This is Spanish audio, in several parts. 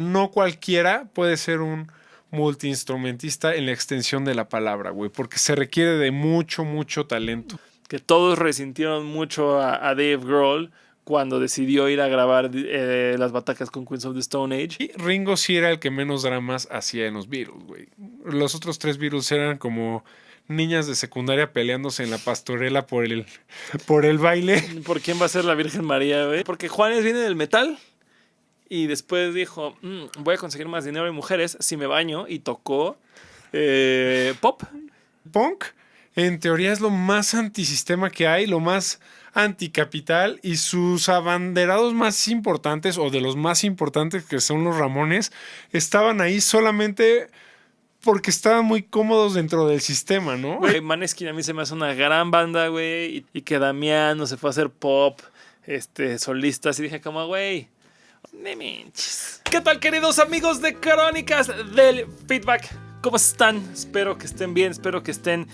no cualquiera puede ser un multiinstrumentista en la extensión de la palabra, güey, porque se requiere de mucho, mucho talento. Que todos resintieron mucho a Dave Grohl cuando decidió ir a grabar las batacas con Queens of the Stone Age. Y Ringo sí era el que menos dramas hacía en los Beatles, güey. Los otros 3 Beatles eran como niñas de secundaria peleándose en la pastorela por el baile. ¿Por quién va a ser la Virgen María, güey? Porque Juanes viene del metal y después dijo, voy a conseguir más dinero y mujeres si me baño, y tocó pop. Punk, en teoría, es lo más antisistema que hay, lo más anticapital, y sus abanderados más importantes, o de los más importantes, que son los Ramones, estaban ahí solamente porque estaban muy cómodos dentro del sistema, ¿no? Güey, Maneskin a mí se me hace una gran banda, güey, y que Damiano se fue a hacer pop, solistas, y dije como, güey, me manches. ¿Qué tal, queridos amigos de Crónicas del Feedback? ¿Cómo están? Espero que estén bien, espero que estén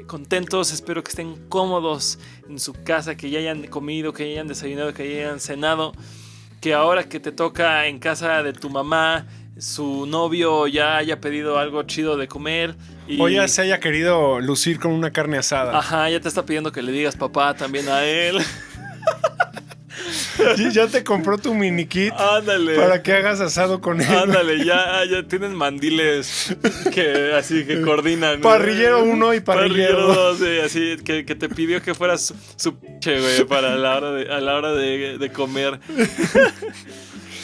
contentos, espero que estén cómodos en su casa, que ya hayan comido, que ya hayan desayunado, que ya hayan cenado, que ahora que te toca en casa de tu mamá, su novio ya haya pedido algo chido de comer. O ya se haya querido lucir con una carne asada. Ajá, ya te está pidiendo que le digas papá también a él. Ya te compró tu mini kit. Ándale. Para que hagas asado con él. Ándale, ya tienen mandiles así que coordinan. Parrillero 1 y parrillero 2. Así que te pidió que fueras su pinche, güey, para a la hora de comer.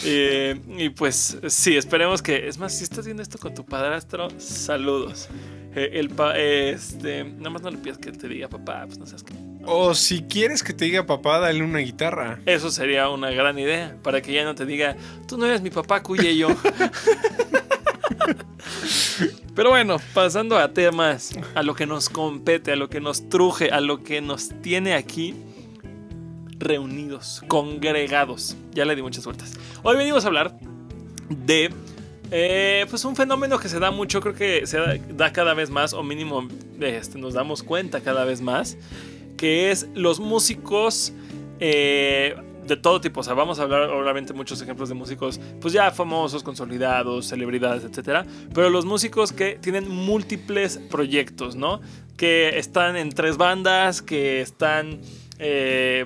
Y pues sí, esperemos que... Es más, si estás viendo esto con tu padrastro, saludos. Nada más no le pidas que te diga papá, pues no seas que... O si quieres que te diga papá, dale una guitarra. Eso sería una gran idea, para que ya no te diga, tú no eres mi papá, cuye yo. Pero bueno, pasando a temas, a lo que nos compete, a lo que nos truje, a lo que nos tiene aquí reunidos, congregados. Ya le di muchas vueltas. Hoy venimos a hablar de pues un fenómeno que se da mucho, creo que se da cada vez más, o mínimo nos damos cuenta cada vez más, que es los músicos de todo tipo. O sea, vamos a hablar obviamente muchos ejemplos de músicos pues ya famosos, consolidados, celebridades, etcétera, pero los músicos que tienen múltiples proyectos, ¿no? Que están en 3 bandas, que están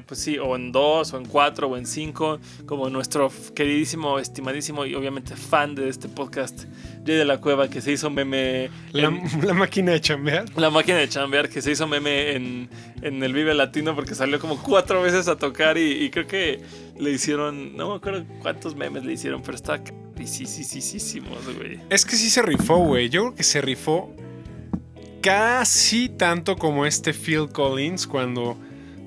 pues sí, o en 2, o en 4, o en 5, como nuestro queridísimo, estimadísimo y obviamente fan de este podcast, Jay de la Cueva, que se hizo meme la máquina de chambear. La máquina de chambear, que se hizo meme en el Vive Latino, porque salió como 4 veces a tocar y creo que le hicieron, no me acuerdo cuántos memes le hicieron, pero está carísimos, güey. Es que sí se rifó, güey. Yo creo que se rifó casi tanto como Phil Collins cuando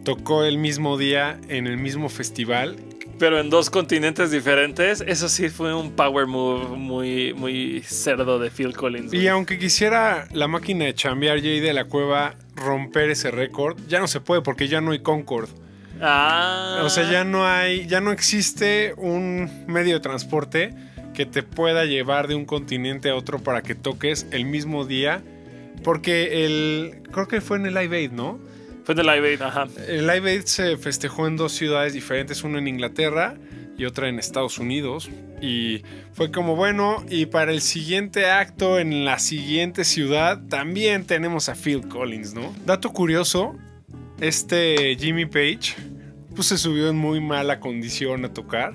tocó el mismo día en el mismo festival. Pero en 2 continentes diferentes. Eso sí fue un power move muy, muy cerdo de Phil Collins, güey. Y aunque quisiera la máquina de chambear, Jay de la Cueva, romper ese récord, ya no se puede porque ya no hay Concorde. O sea, ya no existe un medio de transporte que te pueda llevar de un continente a otro para que toques el mismo día. Porque creo que fue en el Live Aid, ¿no? Fue de Live Aid, ajá. El Live Aid se festejó en 2 ciudades diferentes, una en Inglaterra y otra en Estados Unidos. Y fue como, bueno, y para el siguiente acto en la siguiente ciudad también tenemos a Phil Collins, ¿no? Dato curioso, Jimmy Page pues se subió en muy mala condición a tocar.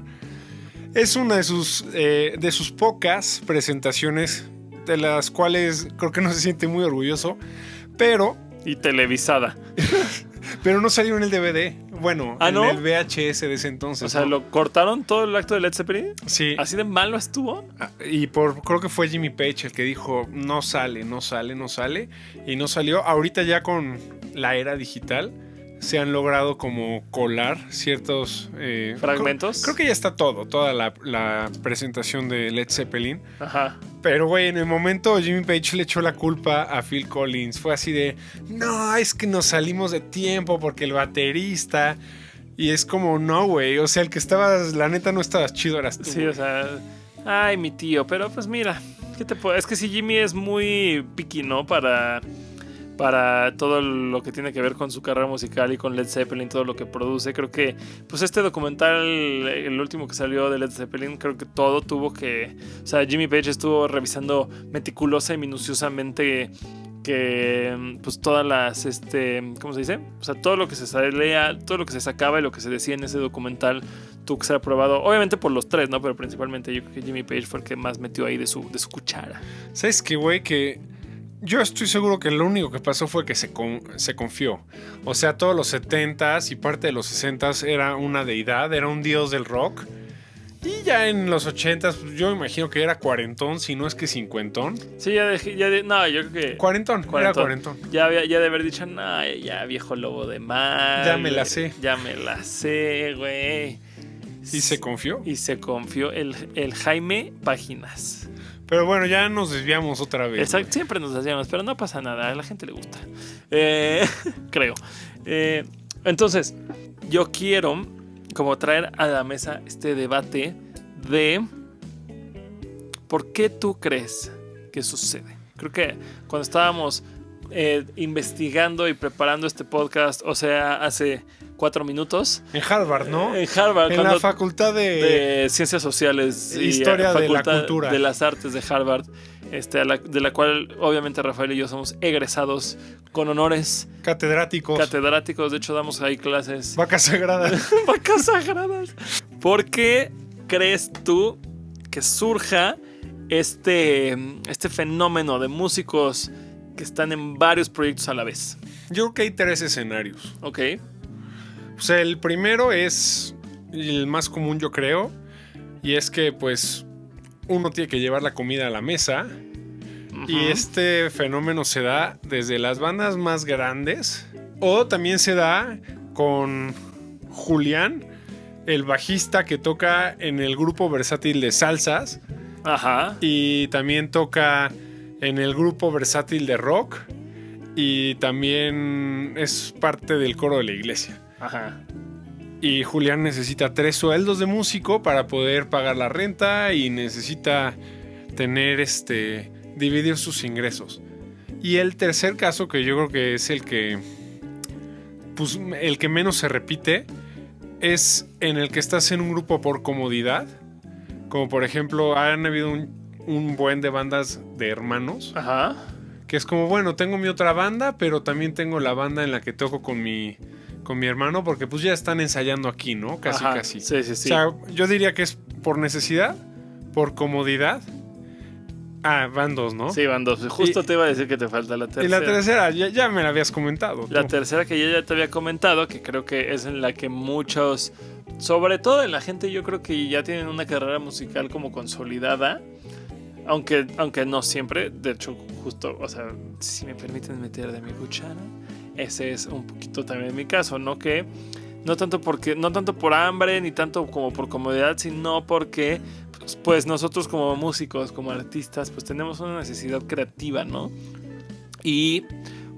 Es una de sus pocas presentaciones, de las cuales creo que no se siente muy orgulloso, pero... Y televisada. Pero no salió en el DVD. Bueno, ¿no? En el VHS de ese entonces. O sea, ¿no? ¿lo cortaron todo el acto de Led Zeppelin? Sí. ¿Así de malo estuvo? Y creo que fue Jimmy Page el que dijo, no sale. Y no salió. Ahorita ya con la era digital se han logrado como colar ciertos... ¿fragmentos? Creo que ya está toda la presentación de Led Zeppelin. Ajá. Pero, güey, en el momento Jimmy Page le echó la culpa a Phil Collins. Fue así de, no, es que nos salimos de tiempo porque el baterista... Y es como, no, güey, o sea, el que estabas, la neta no estabas chido, eras tú. Sí, o sea, ay, mi tío, pero pues mira, ¿qué te puedo? Es que si Jimmy es muy picky, ¿no? Para para todo lo que tiene que ver con su carrera musical y con Led Zeppelin, todo lo que produce. Creo que pues este documental, el último que salió de Led Zeppelin, creo que todo tuvo que... O sea, Jimmy Page estuvo revisando meticulosa y minuciosamente que pues todas las ¿cómo se dice? O sea, todo lo que se salía, todo lo que se sacaba y lo que se decía en ese documental tuvo que ser aprobado, obviamente por los tres, ¿no? Pero principalmente yo creo que Jimmy Page fue el que más metió ahí de su cuchara. ¿Sabes qué, güey? Que yo estoy seguro que lo único que pasó fue que se confió. O sea, todos los 70s y parte de los 60s era una deidad, era un dios del rock. Y ya en los 80s, pues, yo imagino que era cuarentón, si no es que cincuentón. Sí, no, yo creo que... Cuarentón, era cuarentón. Ya de haber dicho, no, ya viejo lobo de mar. Ya me la sé. Ya me la sé, güey. ¿Y se confió? Y se confió el Jaime Páginas. Pero bueno, ya nos desviamos otra vez. Exacto, siempre nos desviamos, pero no pasa nada, a la gente le gusta. Creo. Entonces, yo quiero como traer a la mesa este debate de ¿por qué tú crees que sucede? Creo que cuando estábamos investigando y preparando este podcast, o sea, hace 4 minutos. En Harvard, ¿no? En Harvard. En la facultad de Ciencias Sociales y Historia de la Cultura. De las Artes de Harvard, de la cual obviamente Rafael y yo somos egresados con honores. Catedráticos, de hecho damos ahí clases. Vacas sagradas. Vacas sagradas. ¿Por qué crees tú que surja este fenómeno de músicos que están en varios proyectos a la vez? Yo creo que hay 3 escenarios. Ok. O sea, el primero es el más común, yo creo, y es que pues uno tiene que llevar la comida a la mesa. Uh-huh. Y este fenómeno se da desde las bandas más grandes, o también se da con Julián, el bajista que toca en el grupo versátil de salsas. Ajá. Y también toca en el grupo versátil de rock, y también es parte del coro de la iglesia. Ajá. Y Julián necesita 3 sueldos de músico para poder pagar la renta y necesita tener dividir sus ingresos. Y el tercer caso, que yo creo que es el que menos se repite, es en el que estás en un grupo por comodidad. Como por ejemplo, han habido un buen de bandas de hermanos. Ajá. Que es como, bueno, tengo mi otra banda, pero también tengo la banda en la que toco con mi hermano, porque pues ya están ensayando aquí, ¿no? Casi. Sí. O sea, yo diría que es por necesidad, por comodidad. Van 2, ¿no? Sí, van 2. Justo te iba a decir que te falta la tercera. Y la tercera, ya me la habías comentado. La tercera que yo ya te había comentado, que creo que es en la que muchos, sobre todo en la gente, yo creo que ya tienen una carrera musical como consolidada. Aunque no siempre, de hecho, justo, o sea, si me permiten meter de mi cuchara, ese es un poquito también mi caso, ¿no? Que no tanto por hambre, ni tanto como por comodidad, sino porque pues nosotros como músicos, como artistas, pues tenemos una necesidad creativa, ¿no? Y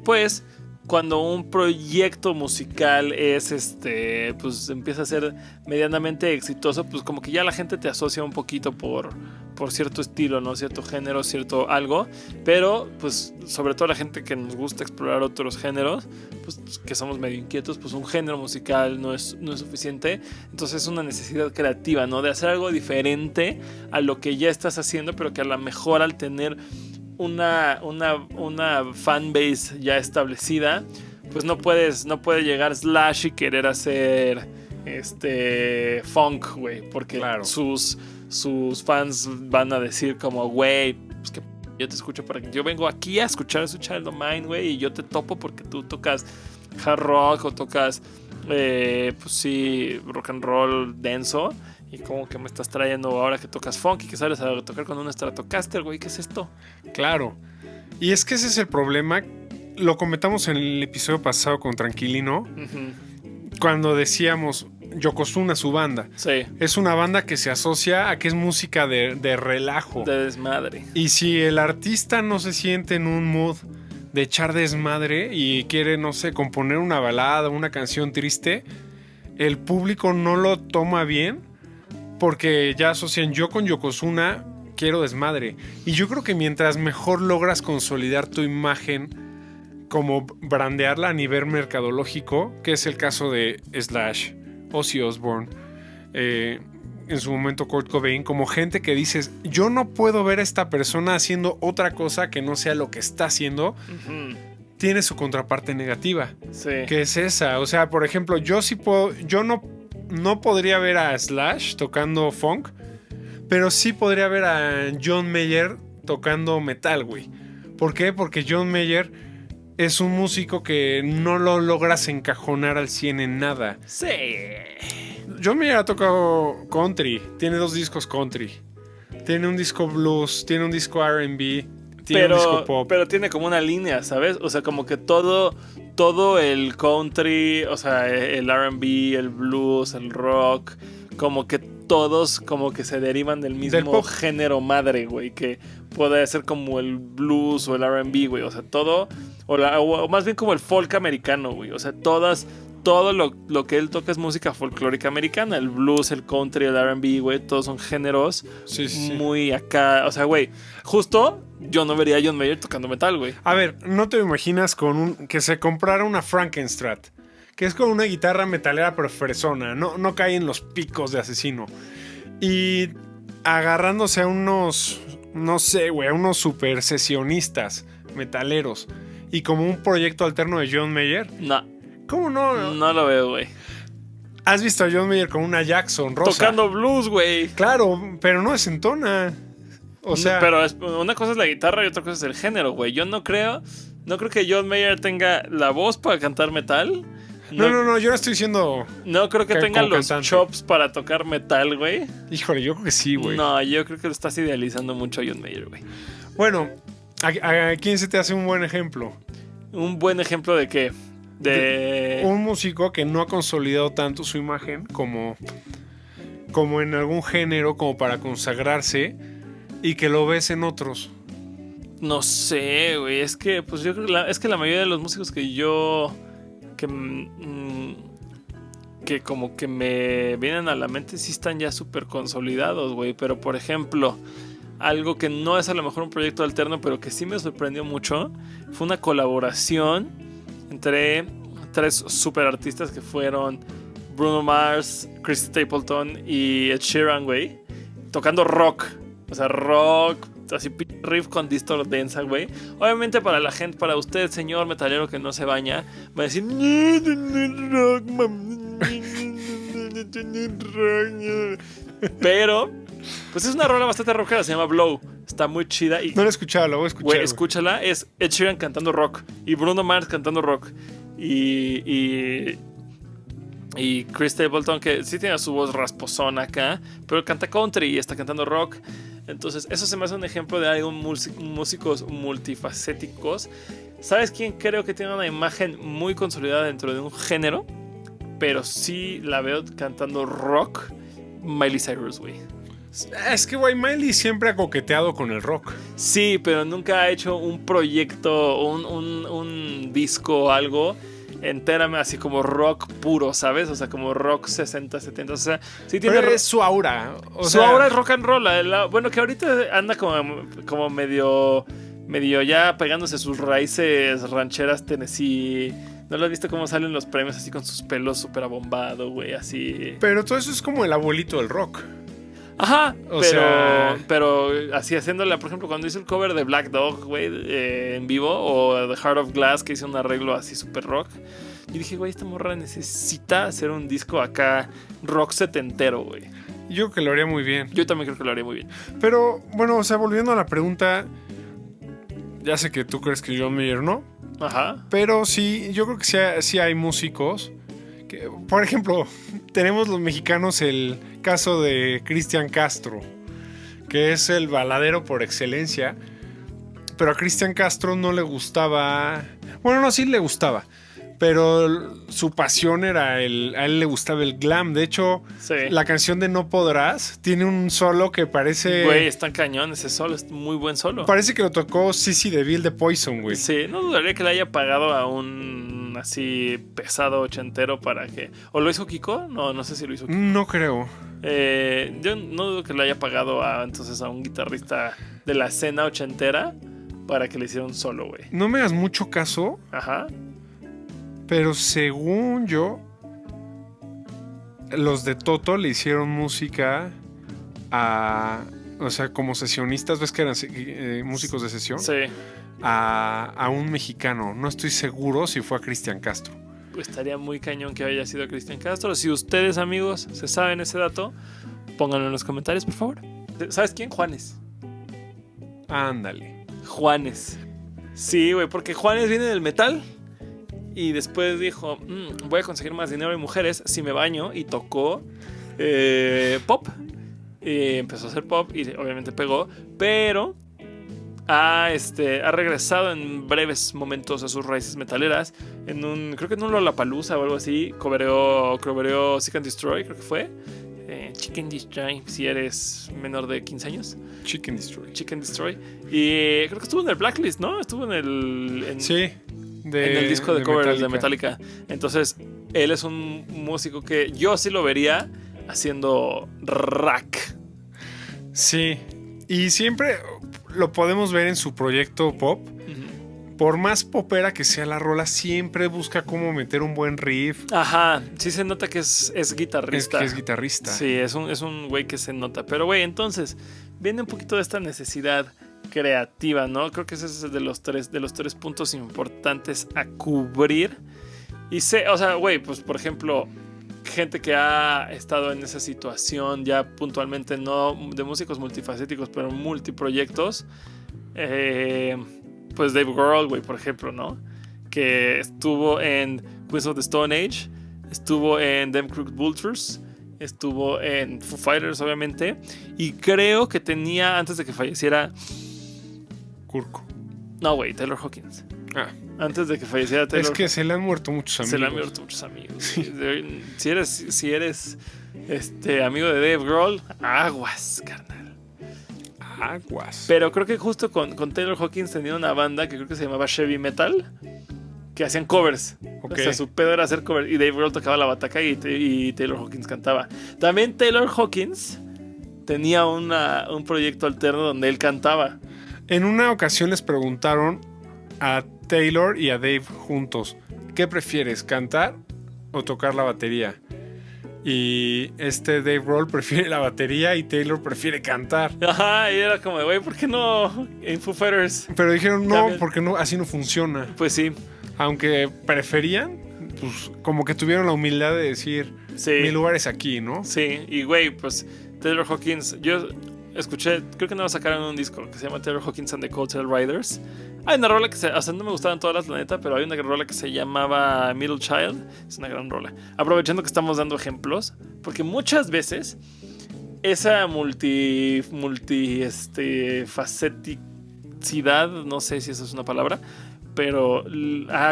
pues cuando un proyecto musical es pues empieza a ser medianamente exitoso, pues como que ya la gente te asocia un poquito por cierto estilo, ¿no? Cierto género, cierto algo. Pero pues sobre todo la gente que nos gusta explorar otros géneros, pues que somos medio inquietos, pues un género musical no es suficiente. Entonces es una necesidad creativa, ¿no? De hacer algo diferente a lo que ya estás haciendo, pero que a lo mejor al tener una fanbase ya establecida, pues no puede llegar Slash y querer hacer funk, güey, porque claro, sus fans van a decir como, güey, pues que yo te escucho yo vengo aquí a escuchar su Child of Mine, güey, y yo te topo porque tú tocas hard rock o tocas pues sí, rock and roll denso. Y como que me estás trayendo ahora que tocas funk y que sales a tocar con un Stratocaster, güey, ¿qué es esto? Claro. Y es que ese es el problema. Lo comentamos en el episodio pasado con Tranquilino. Uh-huh. Cuando decíamos Yokozuna, su banda. Sí. Es una banda que se asocia a que es música de relajo. De desmadre. Y si el artista no se siente en un mood de echar desmadre y quiere, no sé, componer una balada, una canción triste, el público no lo toma bien. Porque ya asocian, yo con Yokozuna quiero desmadre. Y yo creo que mientras mejor logras consolidar tu imagen como brandearla a nivel mercadológico, que es el caso de Slash, Ozzy Osbourne, en su momento Kurt Cobain, como gente que dices, yo no puedo ver a esta persona haciendo otra cosa que no sea lo que está haciendo. Tiene su contraparte negativa, que es esa. O sea, por ejemplo, yo no podría ver a Slash tocando funk, pero sí podría ver a John Mayer tocando metal, güey. ¿Por qué? Porque John Mayer es un músico que no lo logras encajonar al 100 en nada. Sí. John Mayer ha tocado country, tiene 2 discos country, tiene un disco blues, tiene un disco R&B, tiene un disco pop. Pero tiene como una línea, ¿sabes? O sea, como que todo el country, o sea, el R&B, el blues, el rock, como que todos como que se derivan del mismo género madre, güey, que puede ser como el blues o el R&B, güey, o sea, todo, o más bien como el folk americano, güey, o sea, todo lo que él toca es música folclórica americana. El blues, el country, el R&B, güey, todos son géneros muy acá. O sea, güey, justo yo no vería a John Mayer tocando metal, güey. A ver, ¿no te imaginas que se comprara una Frankenstrat? Que es con una guitarra metalera pero fresona, no cae en los picos de asesino. Y agarrándose a unos, no sé, güey, a unos super sesionistas metaleros. Y como un proyecto alterno de John Mayer. No. ¿Cómo no? No lo veo, güey. ¿Has visto a John Mayer con una Jackson rosa? Tocando blues, güey. Claro, pero no desentona. O sea... Pero una cosa es la guitarra y otra cosa es el género, güey. Yo no creo que John Mayer tenga la voz para cantar metal. No, yo no estoy diciendo... No creo que tenga los chops para tocar metal, güey. Híjole, yo creo que sí, güey. No, yo creo que lo estás idealizando mucho a John Mayer, güey. Bueno, ¿a quién se te hace un buen ejemplo? ¿Un buen ejemplo de qué? De un músico que no ha consolidado tanto su imagen como en algún género, como para consagrarse, y que lo ves en otros. No sé, güey. Es que, pues yo creo que la mayoría de los músicos que como que me vienen a la mente sí están ya súper consolidados, güey. Pero por ejemplo, algo que no es a lo mejor un proyecto alterno, pero que sí me sorprendió mucho, fue una colaboración entre 3 super artistas que fueron Bruno Mars, Chris Stapleton y Ed Sheeran, güey, tocando rock. O sea, rock, así riff con distort densa, güey. Obviamente para la gente, para usted, señor metalero que no se baña, va a decir pero pues es una rola bastante rockera, se llama Blow. Está muy chida. Y, no la he escuchado, la voy a escuchar. Güey, escúchala. Es Ed Sheeran cantando rock y Bruno Mars cantando rock. Y Chris Stapleton, que sí tiene su voz rasposona acá, pero canta country y está cantando rock. Entonces, eso se me hace un ejemplo de algo músicos multifacéticos. ¿Sabes quién creo que tiene una imagen muy consolidada dentro de un género? Pero sí la veo cantando rock. Miley Cyrus, güey. Es que, güey, Miley siempre ha coqueteado con el rock. Sí, pero nunca ha hecho un proyecto, un disco o algo entérame así como rock puro, ¿sabes? O sea, como rock 60, 70. O sea, sí tiene. Pero es su aura. Su aura es rock and roll. Bueno, que ahorita anda como medio ya pegándose sus raíces rancheras Tennessee. ¿No lo has visto cómo salen los premios así con sus pelos súper abombado, güey? Así. Pero todo eso es como el abuelito del rock. Ajá, pero así haciéndola, por ejemplo, cuando hizo el cover de Black Dog, güey, en vivo, o The Heart of Glass, que hizo un arreglo así super rock, yo dije, güey, esta morra necesita hacer un disco acá rock setentero, güey. Yo creo que lo haría muy bien. Yo también creo que lo haría muy bien. Pero, bueno, o sea, volviendo a la pregunta, ya sé que tú crees que John Mayer no. Ajá. Pero sí, yo creo que sí hay músicos que, por ejemplo, tenemos los mexicanos el caso de Cristian Castro, que es el baladero por excelencia, pero a Cristian Castro no le gustaba, bueno, no, sí le gustaba, pero su pasión era a él le gustaba el glam. De hecho, sí, la canción de No Podrás tiene un solo que parece... Güey, está cañón ese solo, es muy buen solo. Parece que lo tocó Sissy DeVille de Poison, güey. Sí, no dudaría que le haya pagado a un así pesado ochentero para que... ¿O lo hizo Kiko? No sé si lo hizo Kiko. No creo. Yo no dudo que le haya pagado entonces a un guitarrista de la escena ochentera para que le hiciera un solo, güey. No me hagas mucho caso, Ajá. pero según yo, los de Toto le hicieron música o sea, como sesionistas, ¿ves que eran músicos de sesión? Sí. A un mexicano. No estoy seguro si fue a Cristian Castro. Pues estaría muy cañón que haya sido Cristian Castro. Si ustedes, amigos, se saben ese dato, pónganlo en los comentarios, por favor. ¿Sabes quién? Juanes. Ándale. Juanes. Sí, güey, porque Juanes viene del metal y después dijo, voy a conseguir más dinero y mujeres si me baño, y tocó pop. Y empezó a hacer pop y obviamente pegó, pero ha regresado en breves momentos a sus raíces metaleras. Creo que en un Lollapalooza o algo así, cobereó Seek and Destroy, creo que fue. Chicken Destroy, si eres menor de 15 años. Chicken Destroy. Y creo que estuvo en el Blacklist, ¿no? Estuvo en el... Sí. En el disco de covers de Metallica. Entonces, él es un músico que yo sí lo vería haciendo rack. Sí. Y siempre lo podemos ver en su proyecto pop. Por más popera que sea la rola, siempre busca cómo meter un buen riff. Ajá, sí se nota que es guitarrista. Es que es guitarrista. Sí, es un güey que se nota. Pero güey, entonces, viene un poquito de esta necesidad creativa, ¿no? Creo que ese es de los tres puntos importantes a cubrir. Y o sea, güey, pues por ejemplo, gente que ha estado en esa situación ya puntualmente, no de músicos multifacéticos, pero multiproyectos. Pues Dave Grohl, güey, por ejemplo, ¿no? Que estuvo en Queens of the Stone Age, estuvo en Them Crooked Vultures, estuvo en Foo Fighters, obviamente, y creo que tenía, antes de que falleciera... Curco. No, güey, Taylor Hawkins. Ah. Antes de que falleciera Taylor... Es que se le han muerto muchos amigos. Se le han muerto muchos amigos. Sí. Si eres amigo de Dave Grohl, aguas, carnal. Aguas. Pero creo que justo con Taylor Hawkins tenía una banda que creo que se llamaba Chevy Metal, que hacían covers. Okay. O sea, su pedo era hacer covers. Y Dave Grohl tocaba la bataca y Taylor Hawkins cantaba. También Taylor Hawkins tenía un proyecto alterno donde él cantaba. En una ocasión les preguntaron a Taylor y a Dave juntos, ¿qué prefieres, cantar o tocar la batería? Y Dave Grohl prefiere la batería y Taylor prefiere cantar. Ajá, y era como, güey, ¿por qué no en Foo Fighters? Pero dijeron, no, porque no, así no funciona. Pues sí. Aunque preferían, pues como que tuvieron la humildad de decir, sí, mi lugar es aquí, ¿no? Sí, y güey, pues Taylor Hawkins, yo escuché, creo que no sacaron un disco que se llama Taylor Hawkins and the Coattail Riders. Hay una rola o sea, no me gustaban todas las, la neta, pero hay una rola que se llamaba Middle Child. Es una gran rola. Aprovechando que estamos dando ejemplos, porque muchas veces esa faceticidad, no sé si eso es una palabra, pero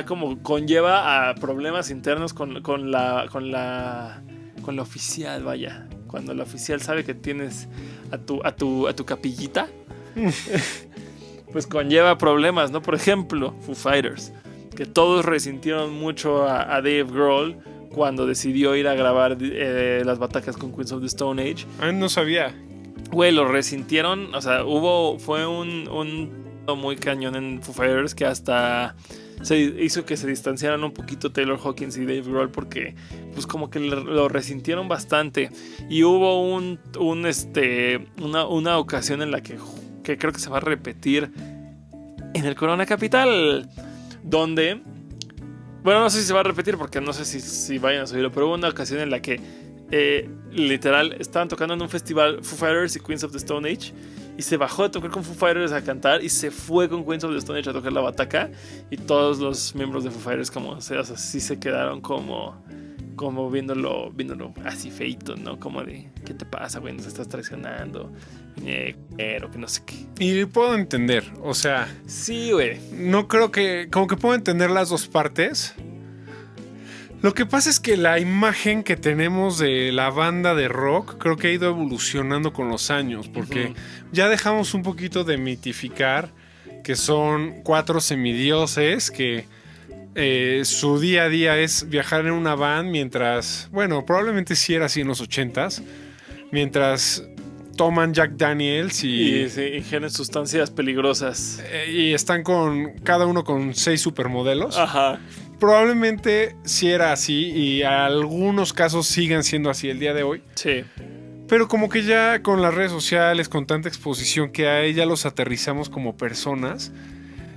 como conlleva a problemas internos con la oficial, vaya. Cuando la oficial sabe que tienes a tu capillita, pues conlleva problemas, ¿no? Por ejemplo, Foo Fighters, que todos resintieron mucho a Dave Grohl cuando decidió ir a grabar las batacas con Queens of the Stone Age. No sabía. Güey, lo resintieron, o sea, fue un muy cañón en Foo Fighters que hasta se hizo que se distanciaran un poquito Taylor Hawkins y Dave Grohl porque pues como que lo resintieron bastante. Y hubo una ocasión en la que creo que se va a repetir en el Corona Capital, donde, bueno, no sé si se va a repetir porque no sé si vayan a subirlo, pero hubo una ocasión en la que literal estaban tocando en un festival Foo Fighters y Queens of the Stone Age, y se bajó de tocar con Foo Fighters a cantar y se fue con Queens of the Stone Age a tocar la bataca, y todos los miembros de Foo Fighters como, o sea, sí se quedaron como viéndolo así feito, ¿no? Como de, ¿qué te pasa, güey? Nos estás traicionando, pero que no sé qué. Y puedo entender, o sea... Sí, güey. No creo que... Como que puedo entender las dos partes. Lo que pasa es que la imagen que tenemos de la banda de rock creo que ha ido evolucionando con los años, porque ya dejamos un poquito de mitificar que son 4 semidioses que... su día a día es viajar en una van mientras, bueno, probablemente sí era así en los 80s, mientras toman Jack Daniels Y se ingieren sustancias peligrosas. y están cada uno con 6 supermodelos. Ajá. Probablemente sí era así y algunos casos sigan siendo así el día de hoy. Sí. Pero como que ya con las redes sociales, con tanta exposición que hay, ya los aterrizamos como personas.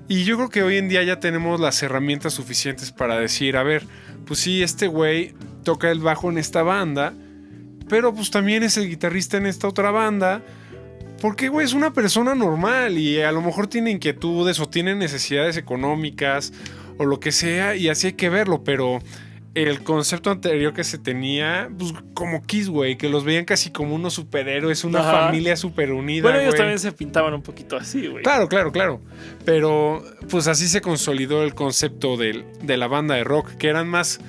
Y yo creo que hoy en día ya tenemos las herramientas suficientes para decir, a ver, pues sí, este güey toca el bajo en esta banda, pero pues también es el guitarrista en esta otra banda. Porque, güey, es una persona normal y a lo mejor tiene inquietudes o tiene necesidades económicas o lo que sea, y así hay que verlo, pero el concepto anterior que se tenía, pues como Kiss, güey, que los veían casi como unos superhéroes, una familia súper unida. Bueno, ellos güey. también se pintaban un poquito así, güey. Claro. Pero pues así se consolidó el concepto de la banda de rock, que eran más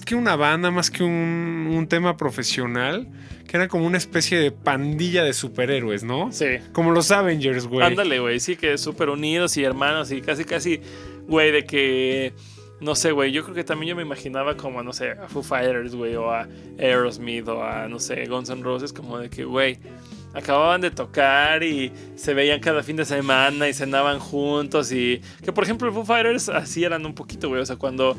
que una banda, más que un tema profesional, que era como una especie de pandilla de superhéroes, ¿no? Sí. Como los Avengers, güey. Ándale, güey, sí, que súper unidos y hermanos y casi, güey, de que, no sé, güey, yo creo que también yo me imaginaba como, no sé, a Foo Fighters, güey, o a Aerosmith, o a, no sé, Guns N' Roses, como de que, güey, acababan de tocar y se veían cada fin de semana y cenaban juntos y que, por ejemplo, Foo Fighters así eran un poquito, güey, o sea, cuando...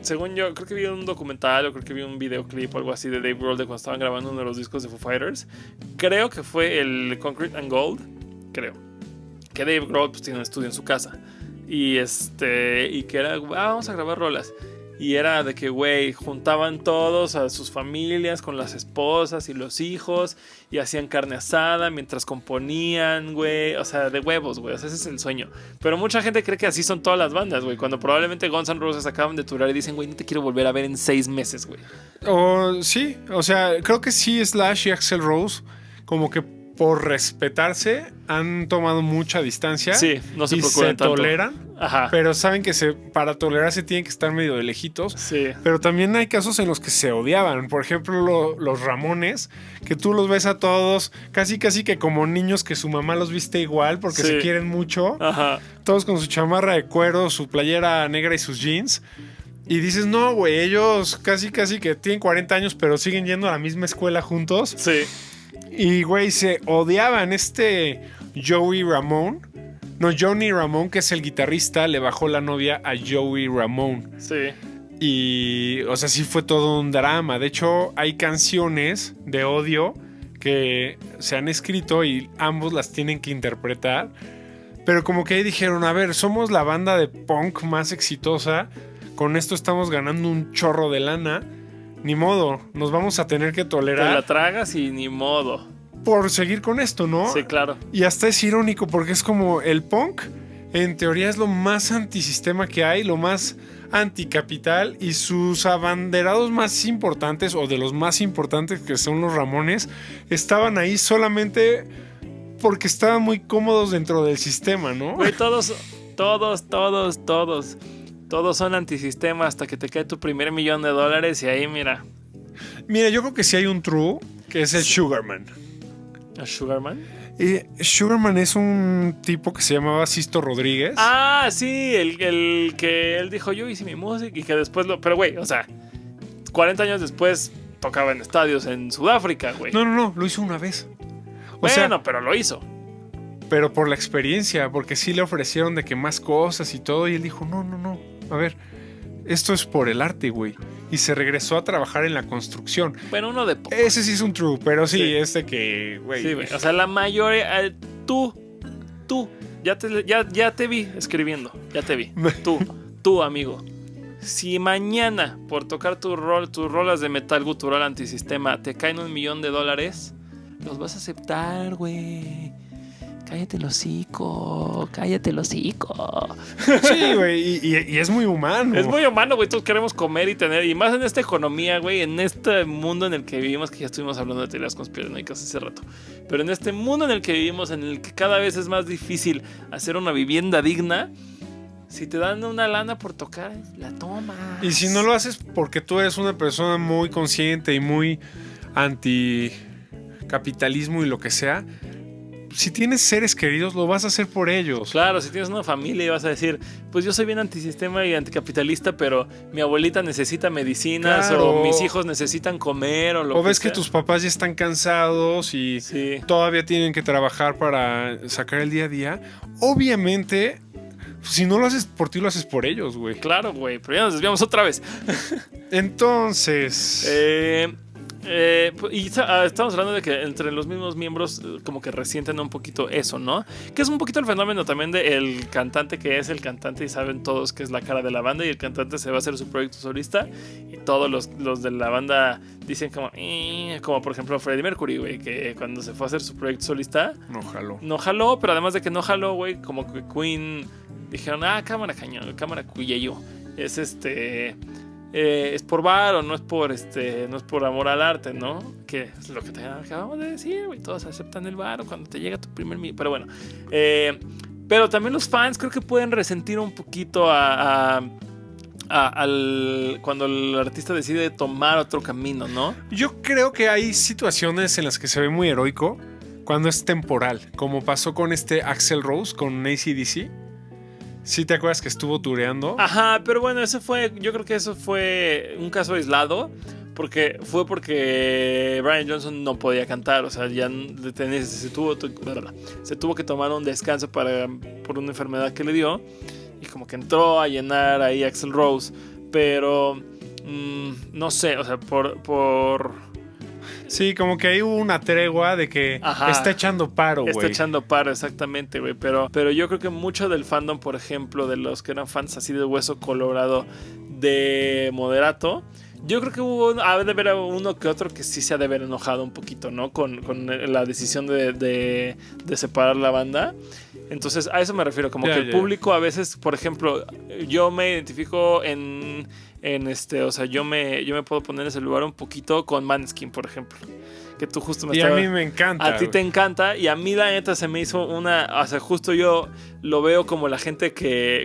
Según yo, creo que vi un documental o creo que vi un videoclip o algo así de Dave Grohl de cuando estaban grabando uno de los discos de Foo Fighters. Creo que fue el Concrete and Gold, creo. Que Dave Grohl pues tiene un estudio en su casa. Y que era, vamos a grabar rolas. Y era de que, güey, juntaban todos a sus familias con las esposas y los hijos y hacían carne asada mientras componían, güey. O sea, de huevos, güey. O sea, ese es el sueño. Pero mucha gente cree que así son todas las bandas, güey. Cuando probablemente Guns N' Roses acaban de turar y dicen, güey, no te quiero volver a ver en 6 meses, güey. Sí, o sea, creo que sí Slash y Axl Rose como que por respetarse han tomado mucha distancia. Sí, no se y procuran se tanto. toleran. Ajá. Pero saben que para tolerarse tienen que estar medio de lejitos. Sí. Pero también hay casos en los que se odiaban. Por ejemplo, los Ramones, que tú los ves a todos casi que como niños que su mamá los viste igual porque se quieren mucho. Ajá. Todos con su chamarra de cuero, su playera negra y sus jeans. Y dices, no, güey, ellos casi que tienen 40 años, pero siguen yendo a la misma escuela juntos. Sí. Y, güey, se odiaban. Johnny Ramone, que es el guitarrista, le bajó la novia a Joey Ramone. Sí. Y, o sea, sí fue todo un drama. De hecho, hay canciones de odio que se han escrito y ambos las tienen que interpretar. Pero como que ahí dijeron, a ver, somos la banda de punk más exitosa. Con esto estamos ganando un chorro de lana. Ni modo, nos vamos a tener que tolerar. Te la tragas y ni modo. Por seguir con esto, ¿no? Sí, claro. Y hasta es irónico porque es como el punk, en teoría es lo más antisistema que hay, lo más anticapital, y sus abanderados más importantes, o de los más importantes que son los Ramones, estaban ahí solamente porque estaban muy cómodos dentro del sistema, ¿no? Güey, todos son antisistema hasta que te cae tu primer $1,000,000 y ahí mira. Mira, yo creo que sí hay un true, que es el Sugarman. ¿A Sugarman? Sugarman es un tipo que se llamaba Sisto Rodríguez. Ah, sí, el que él dijo, yo hice mi música y que después Pero, güey, o sea, 40 años después tocaba en estadios en Sudáfrica, güey. No, lo hizo una vez. Pero lo hizo. Pero por la experiencia, porque sí le ofrecieron de que más cosas y todo, y él dijo, no, a ver, esto es por el arte, güey. Y se regresó a trabajar en la construcción. Bueno, uno de pocos. Ese sí es un true, pero sí. Que, güey. Sí, güey. O sea, la mayoría. Tú. Ya te vi escribiendo. Ya te vi. Tú, amigo. Si mañana, por tocar tus rolas de metal gutural antisistema, te caen $1,000,000, los vas a aceptar, güey. Cállate el hocico. Sí, güey, y es muy humano. Es muy humano, güey. Todos queremos comer y tener. Y más en esta economía, güey. En este mundo en el que vivimos, que ya estuvimos hablando de teorías conspiranoicas hace rato. Pero en este mundo en el que vivimos, en el que cada vez es más difícil hacer una vivienda digna, si te dan una lana por tocar, la tomas. Y si no lo haces porque tú eres una persona muy consciente y muy anticapitalismo y lo que sea, si tienes seres queridos, lo vas a hacer por ellos. Claro, si tienes una familia y vas a decir, pues yo soy bien antisistema y anticapitalista, pero mi abuelita necesita medicinas, Claro. o mis hijos necesitan comer, o lo O que ves que sea. tus papás ya están cansados y Sí. todavía tienen que trabajar para sacar el día a día. Obviamente, si no lo haces por ti, lo haces por ellos, güey. Claro, güey, pero ya nos desviamos otra vez. Entonces, Estamos hablando de que entre los mismos miembros como que resienten un poquito eso, ¿no? Que es un poquito el fenómeno también del cantante que es el cantante y saben todos que es la cara de la banda y el cantante se va a hacer su proyecto solista y todos los de la banda dicen como por ejemplo Freddie Mercury, güey, que cuando se fue a hacer su proyecto solista no jaló, pero además de que no jaló, güey, como que Queen dijeron, cámara cañón, cámara cuello, es por varo, no es por amor al arte, ¿no? Que es lo que te acabamos de decir, güey. Todos aceptan el varo cuando te llega tu primer... Pero bueno. Pero también los fans creo que pueden resentir un poquito cuando el artista decide tomar otro camino, ¿no? yo creo que hay situaciones en las que se ve muy heroico cuando es temporal, como pasó con Axl Rose, con AC/DC. ¿Sí te acuerdas que estuvo tureando? Ajá, pero bueno, yo creo que eso fue un caso aislado, porque Brian Johnson no podía cantar, o sea, ya se tuvo que tomar un descanso por una enfermedad que le dio, y como que entró a llenar ahí Axl Rose, pero no sé, o sea, Sí, como que ahí hubo una tregua de que Ajá. está echando paro, güey. Está echando paro, exactamente, güey. Pero yo creo que mucho del fandom, por ejemplo, de los que eran fans así de hueso colorado de Moderato, yo creo que ha de haber uno que otro que sí se ha de haber enojado un poquito, ¿no? Con la decisión de separar la banda. Entonces, a eso me refiero, como que el público a veces, por ejemplo, yo me identifico o sea, yo me puedo poner en ese lugar un poquito con Maneskin, por ejemplo. Que tú justo me Y a mí me encanta. A ti te encanta, y a mí la neta se me hizo o sea, justo yo lo veo como la gente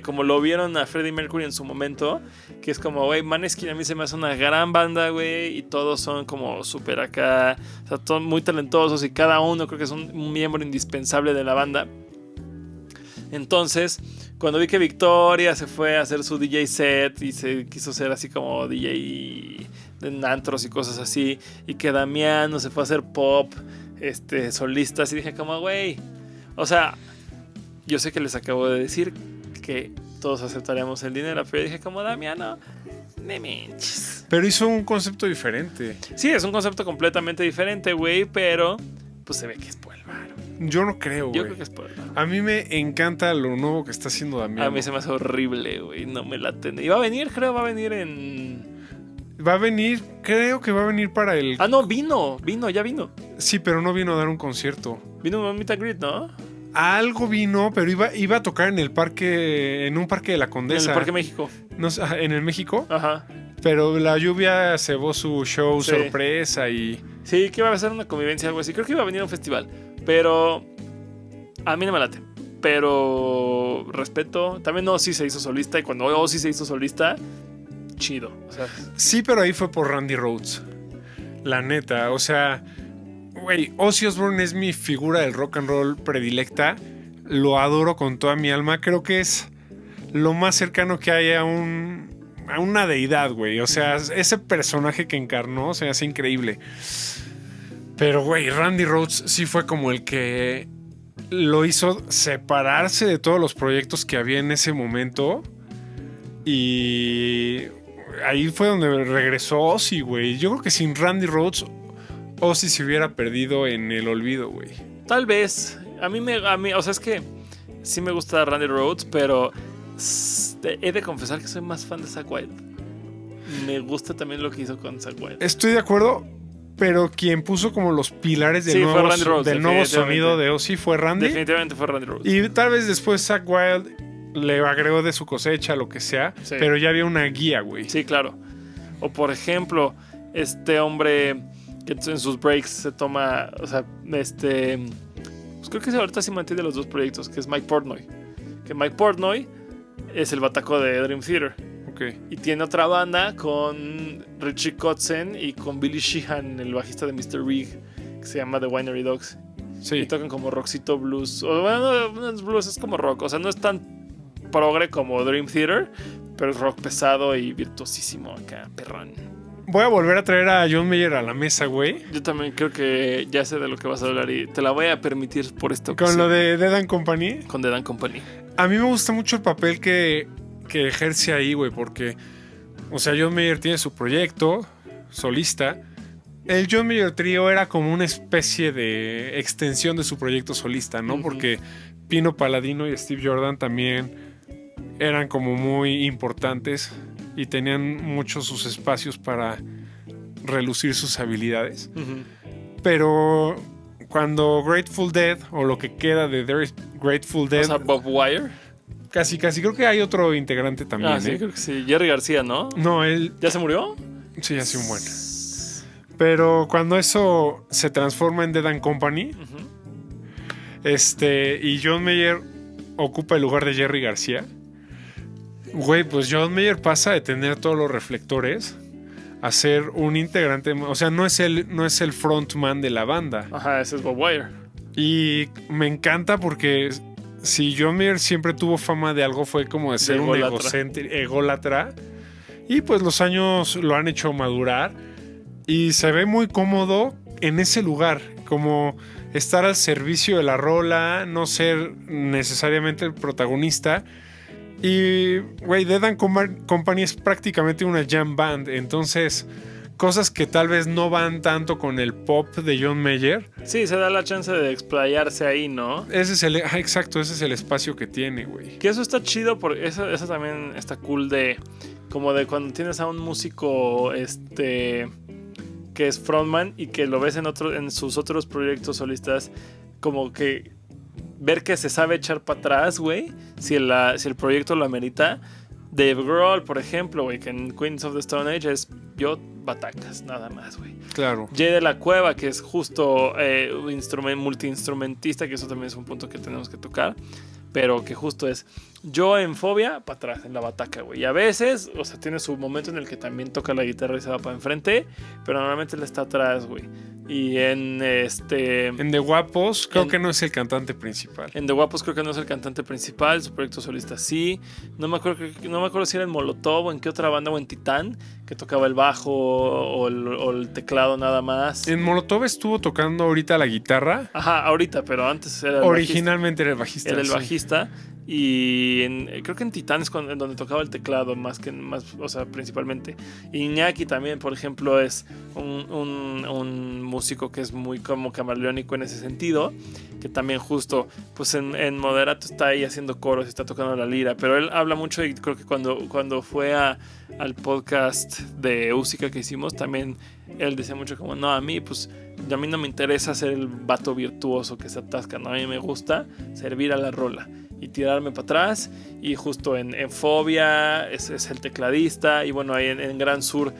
como lo vieron a Freddie Mercury en su momento, que es como, güey, Maneskin a mí se me hace una gran banda, güey, y todos son como súper acá, o sea, todos muy talentosos, y cada uno creo que es un miembro indispensable de la banda. Entonces, cuando vi que Victoria se fue a hacer su DJ set y se quiso ser así como DJ de antros y cosas así, y que Damiano se fue a hacer pop, solistas, y dije como, güey, o sea, yo sé que les acabo de decir que todos aceptaríamos el dinero, pero dije como, Damiano, me minches. Pero hizo un concepto diferente. Sí, es un concepto completamente diferente, güey, pero pues se ve que es por el varo. Yo no creo, güey. Yo creo que es por el varo. A mí me encanta lo nuevo que está haciendo Damiano. A mí se me hace horrible, güey, no me late. Y va a venir, creo, en... Va a venir, creo que va a venir para el... No, ya vino. Sí, pero no vino a dar un concierto. Vino un meet and greet, ¿no? Algo vino, pero iba a tocar en un parque de la Condesa. En el Parque México. No, en el México. Ajá. Pero la lluvia cebó su show sorpresa y... Sí, que iba a ser una convivencia, algo así. Creo que iba a venir a un festival. Pero a mí no me late. Pero respeto. También sí se hizo solista. Y cuando sí se hizo solista, chido. O sea, sí, pero ahí fue por Randy Rhoads. La neta, o sea... Güey, Ozzy Osbourne es mi figura del rock and roll predilecta. Lo adoro con toda mi alma. Creo que es lo más cercano que hay a una deidad, güey. O sea, ese personaje que encarnó se hace increíble. Pero, güey, Randy Rhoads sí fue como el que lo hizo separarse de todos los proyectos que había en ese momento. Y ahí fue donde regresó Ozzy, güey. Yo creo que sin Randy Rhoads, Ozzy se hubiera perdido en el olvido, güey. Tal vez. A mí, o sea, es que sí me gusta Randy Rhoads, pero he de confesar que soy más fan de Zakk Wylde. Me gusta también lo que hizo con Zakk Wylde. Estoy de acuerdo, pero quien puso como los pilares del nuevo sonido de Ozzy fue Randy. Definitivamente fue Randy Rhoads. Y tal vez después Zakk Wylde le agregó de su cosecha, lo que sea, sí. Pero ya había una guía, güey. Sí, claro. O por ejemplo, este hombre que en sus breaks se toma, o sea, pues creo que ahorita sí mantiene los dos proyectos, que es Mike Portnoy. Que Mike Portnoy es el bataco de Dream Theater. Okay. Y tiene otra banda con Richie Kotzen y con Billy Sheehan, el bajista de Mr. Rig, que se llama The Winery Dogs. Sí. Y tocan como rockcito blues. O bueno, no es blues, es como rock. O sea, no es tan progre como Dream Theater, pero es rock pesado y virtuosísimo acá, perrón. Voy a volver a traer a John Mayer a la mesa, güey. Yo también creo que ya sé de lo que vas a hablar y te la voy a permitir por esta ocasión. Con lo de Dead and Company. Con The Dan Company. A mí me gusta mucho el papel que ejerce ahí, güey, porque, o sea, John Mayer tiene su proyecto solista. El John Mayer Trio era como una especie de extensión de su proyecto solista, ¿no? Porque Pino Palladino y Steve Jordan también eran como muy importantes y tenían muchos sus espacios para relucir sus habilidades. Pero cuando Grateful Dead, o lo que queda de Grateful Dead... O sea, Bob Wire. Casi, creo que hay otro integrante también. Sí, creo que sí. Jerry García, ¿no? No, él... ¿Ya se murió? Sí, hace un buen. Pero cuando eso se transforma en Dead and Company, y John Mayer ocupa el lugar de Jerry García, güey, pues John Mayer pasa de tener todos los reflectores a ser un integrante, o sea, no es el frontman de la banda. Ajá, ese es Bob Wire. Y me encanta porque si John Mayer siempre tuvo fama de algo, fue como de ser un ególatra. Y pues los años lo han hecho madurar. Y se ve muy cómodo en ese lugar, como estar al servicio de la rola, no ser necesariamente el protagonista. Y, güey, Dead and Company es prácticamente una jam band, entonces cosas que tal vez no van tanto con el pop de John Mayer. Sí, se da la chance de explayarse ahí, ¿no? Exacto, ese es el espacio que tiene, güey. Que eso está chido, porque eso también está cool como de cuando tienes a un músico, que es frontman y que lo ves en sus otros proyectos solistas, como que ver que se sabe echar para atrás, güey, si el proyecto lo amerita. Dave Grohl, por ejemplo, güey, que en Queens of the Stone Age es batacas, nada más, güey. Claro. Jay de la Cueva, que es justo multiinstrumentista, que eso también es un punto que tenemos que tocar, pero que justo es yo en Fobia, para atrás, en la bataca, güey. Y a veces, o sea, tiene su momento en el que también toca la guitarra y se va para enfrente, pero normalmente él está atrás, güey. Y en The Guapos, creo que no es el cantante principal. En The Guapos creo que no es el cantante principal, su proyecto solista sí. No me acuerdo si era en Molotov o en qué otra banda, o en Titán, que tocaba el bajo o el teclado nada más. En Molotov estuvo tocando ahorita la guitarra. Ajá, ahorita, pero antes era originalmente era el bajista. Era el bajista. Y creo que en Titán es en donde tocaba el teclado o sea, principalmente. Iñaki también, por ejemplo, es un músico que es muy como camaleónico en ese sentido, que también justo pues en Moderato está ahí haciendo coros y está tocando la lira, pero él habla mucho, y creo que cuando fue al podcast de Úsica que hicimos, también él decía mucho como, no, a mí no me interesa ser el vato virtuoso que se atasca, no, a mí me gusta servir a la rola y tirarme para atrás. Y justo en Fobia es el tecladista, y bueno, ahí en Gran Sur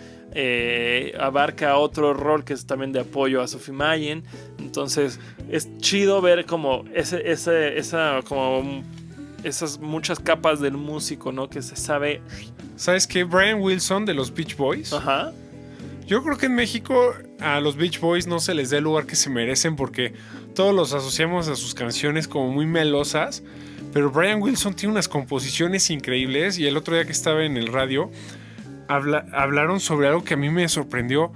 abarca otro rol que es también de apoyo a Sophie Mayen. Entonces es chido ver como esas muchas capas del músico, ¿no? Que se sabe. ¿Sabes qué? Brian Wilson de los Beach Boys. Ajá. Yo creo que en México a los Beach Boys no se les da el lugar que se merecen, porque todos los asociamos a sus canciones como muy melosas. Pero Brian Wilson tiene unas composiciones increíbles, y el otro día que estaba en el radio hablaron sobre algo que a mí me sorprendió.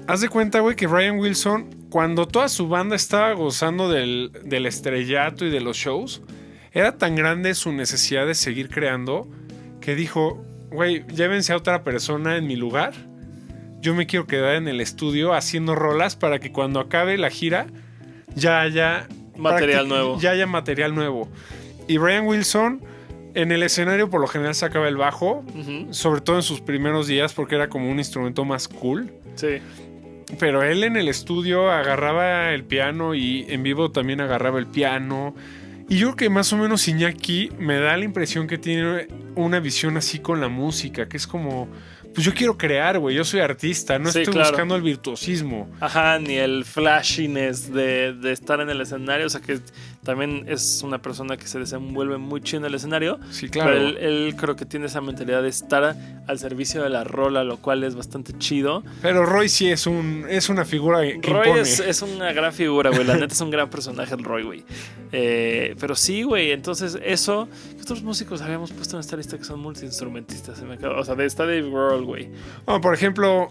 Haz de cuenta, güey, que Brian Wilson, cuando toda su banda estaba gozando del estrellato y de los shows, era tan grande su necesidad de seguir creando que dijo, güey, llévense a otra persona en mi lugar. Yo me quiero quedar en el estudio haciendo rolas para que cuando acabe la gira ya haya material nuevo. Ya haya material nuevo. Y Brian Wilson en el escenario por lo general sacaba el bajo, sobre todo en sus primeros días, porque era como un instrumento más cool. Sí. Pero él en el estudio agarraba el piano, y en vivo también agarraba el piano. Y yo creo que más o menos Iñaki me da la impresión que tiene una visión así con la música, que es como, pues yo quiero crear, güey, yo soy artista, no estoy buscando el virtuosismo. Ajá, ni el flashiness de estar en el escenario, o sea, que también es una persona que se desenvuelve muy chido en el escenario. Sí, claro. Pero él creo que tiene esa mentalidad de estar al servicio de la rola, lo cual es bastante chido. Pero Roy sí es una figura que Roy impone. es una gran figura, güey. La neta es un gran personaje el Roy, güey. Pero sí, güey. Entonces, eso. ¿Qué otros músicos habíamos puesto en esta lista que son multiinstrumentistas? O sea, está Dave Grohl, güey. Oh, por ejemplo,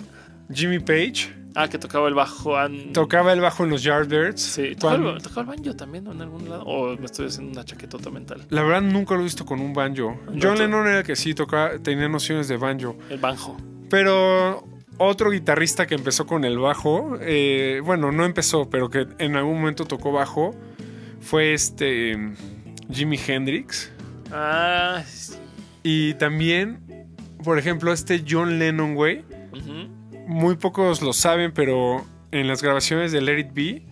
Jimmy Page. Que tocaba el bajo. Tocaba el bajo en los Yardbirds. Sí, tocaba el banjo también, ¿no? En algún lado. O me estoy haciendo una chaquetota mental. La verdad, nunca lo he visto con un banjo. John Lennon era el que sí tenía nociones de banjo. El banjo. Pero otro guitarrista que empezó con el bajo, bueno, no empezó, pero que en algún momento tocó bajo, fue Jimi Hendrix. Sí. Y también, por ejemplo, John Lennon, güey. Muy pocos lo saben, pero en las grabaciones de Let It Be,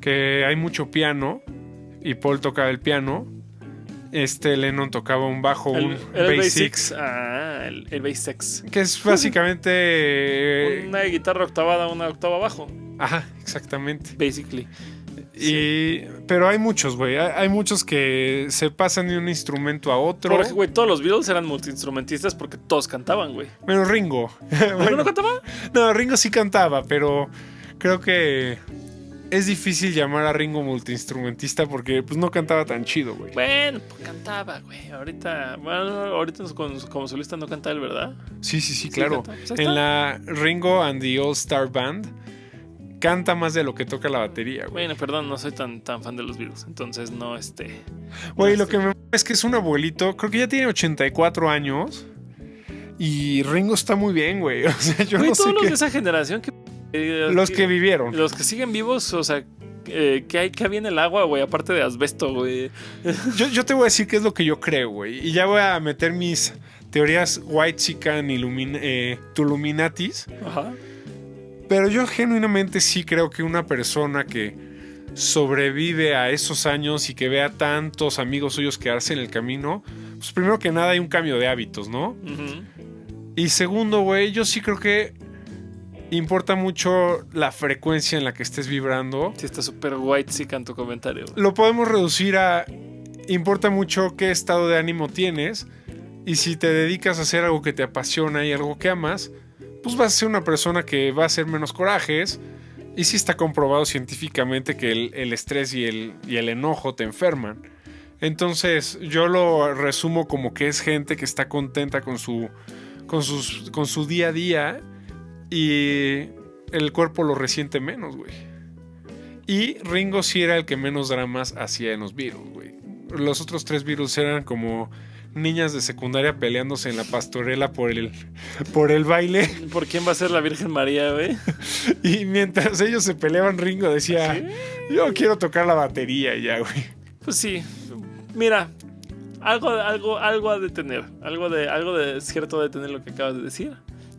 que hay mucho piano y Paul tocaba el piano, Lennon tocaba un bajo, un Bass Six. El Bass Six. Que es básicamente una guitarra octavada, una octava abajo. Ajá, exactamente. Basically. Pero hay muchos, güey. Hay muchos que se pasan de un instrumento a otro. Porque, güey, todos los Beatles eran multiinstrumentistas porque todos cantaban, güey. Menos Ringo. ¿Ringo no cantaba? No, Ringo sí cantaba, pero creo que es difícil llamar a Ringo multiinstrumentista porque pues no cantaba tan chido, güey. Bueno, pues cantaba, güey. Ahorita como solista no canta él, ¿verdad? Sí, claro. Pues en la Ringo and the All Star Band canta más de lo que toca la batería, güey. Bueno, perdón, no soy tan fan de los Beatles, entonces no Güey, lo que me es que es un abuelito, creo que ya tiene 84 años y Ringo está muy bien, güey. O sea, yo no sé todos los de esa generación los que vivieron. Los que siguen vivos, o sea, ¿qué había en el agua, güey? Aparte de asbesto, güey. Yo te voy a decir qué es lo que yo creo, güey. Y ya voy a meter mis teorías white chican Tuluminatis. Ajá. Pero yo genuinamente sí creo que una persona que sobrevive a esos años y que vea tantos amigos suyos quedarse en el camino, pues primero que nada hay un cambio de hábitos, ¿no? Uh-huh. Y segundo, güey, yo sí creo que importa mucho la frecuencia en la que estés vibrando. Sí, está súper white chica en tu comentario. Lo podemos reducir a importa mucho qué estado de ánimo tienes y si te dedicas a hacer algo que te apasiona y algo que amas, pues vas a ser una persona que va a hacer menos corajes. Y sí está comprobado científicamente que el estrés y el enojo te enferman. Entonces yo lo resumo como que es gente que está contenta con su día a día y el cuerpo lo resiente menos, güey. Y Ringo sí era el que menos dramas hacía en los Beatles, güey. Los otros tres Beatles eran como niñas de secundaria peleándose en la pastorela por el baile. ¿Por quién va a ser la Virgen María, güey? Y mientras ellos se peleaban, Ringo decía, ¿sí? Yo quiero tocar la batería ya, güey. Pues sí, mira, algo a detener, algo de cierto a detener lo que acabas de decir.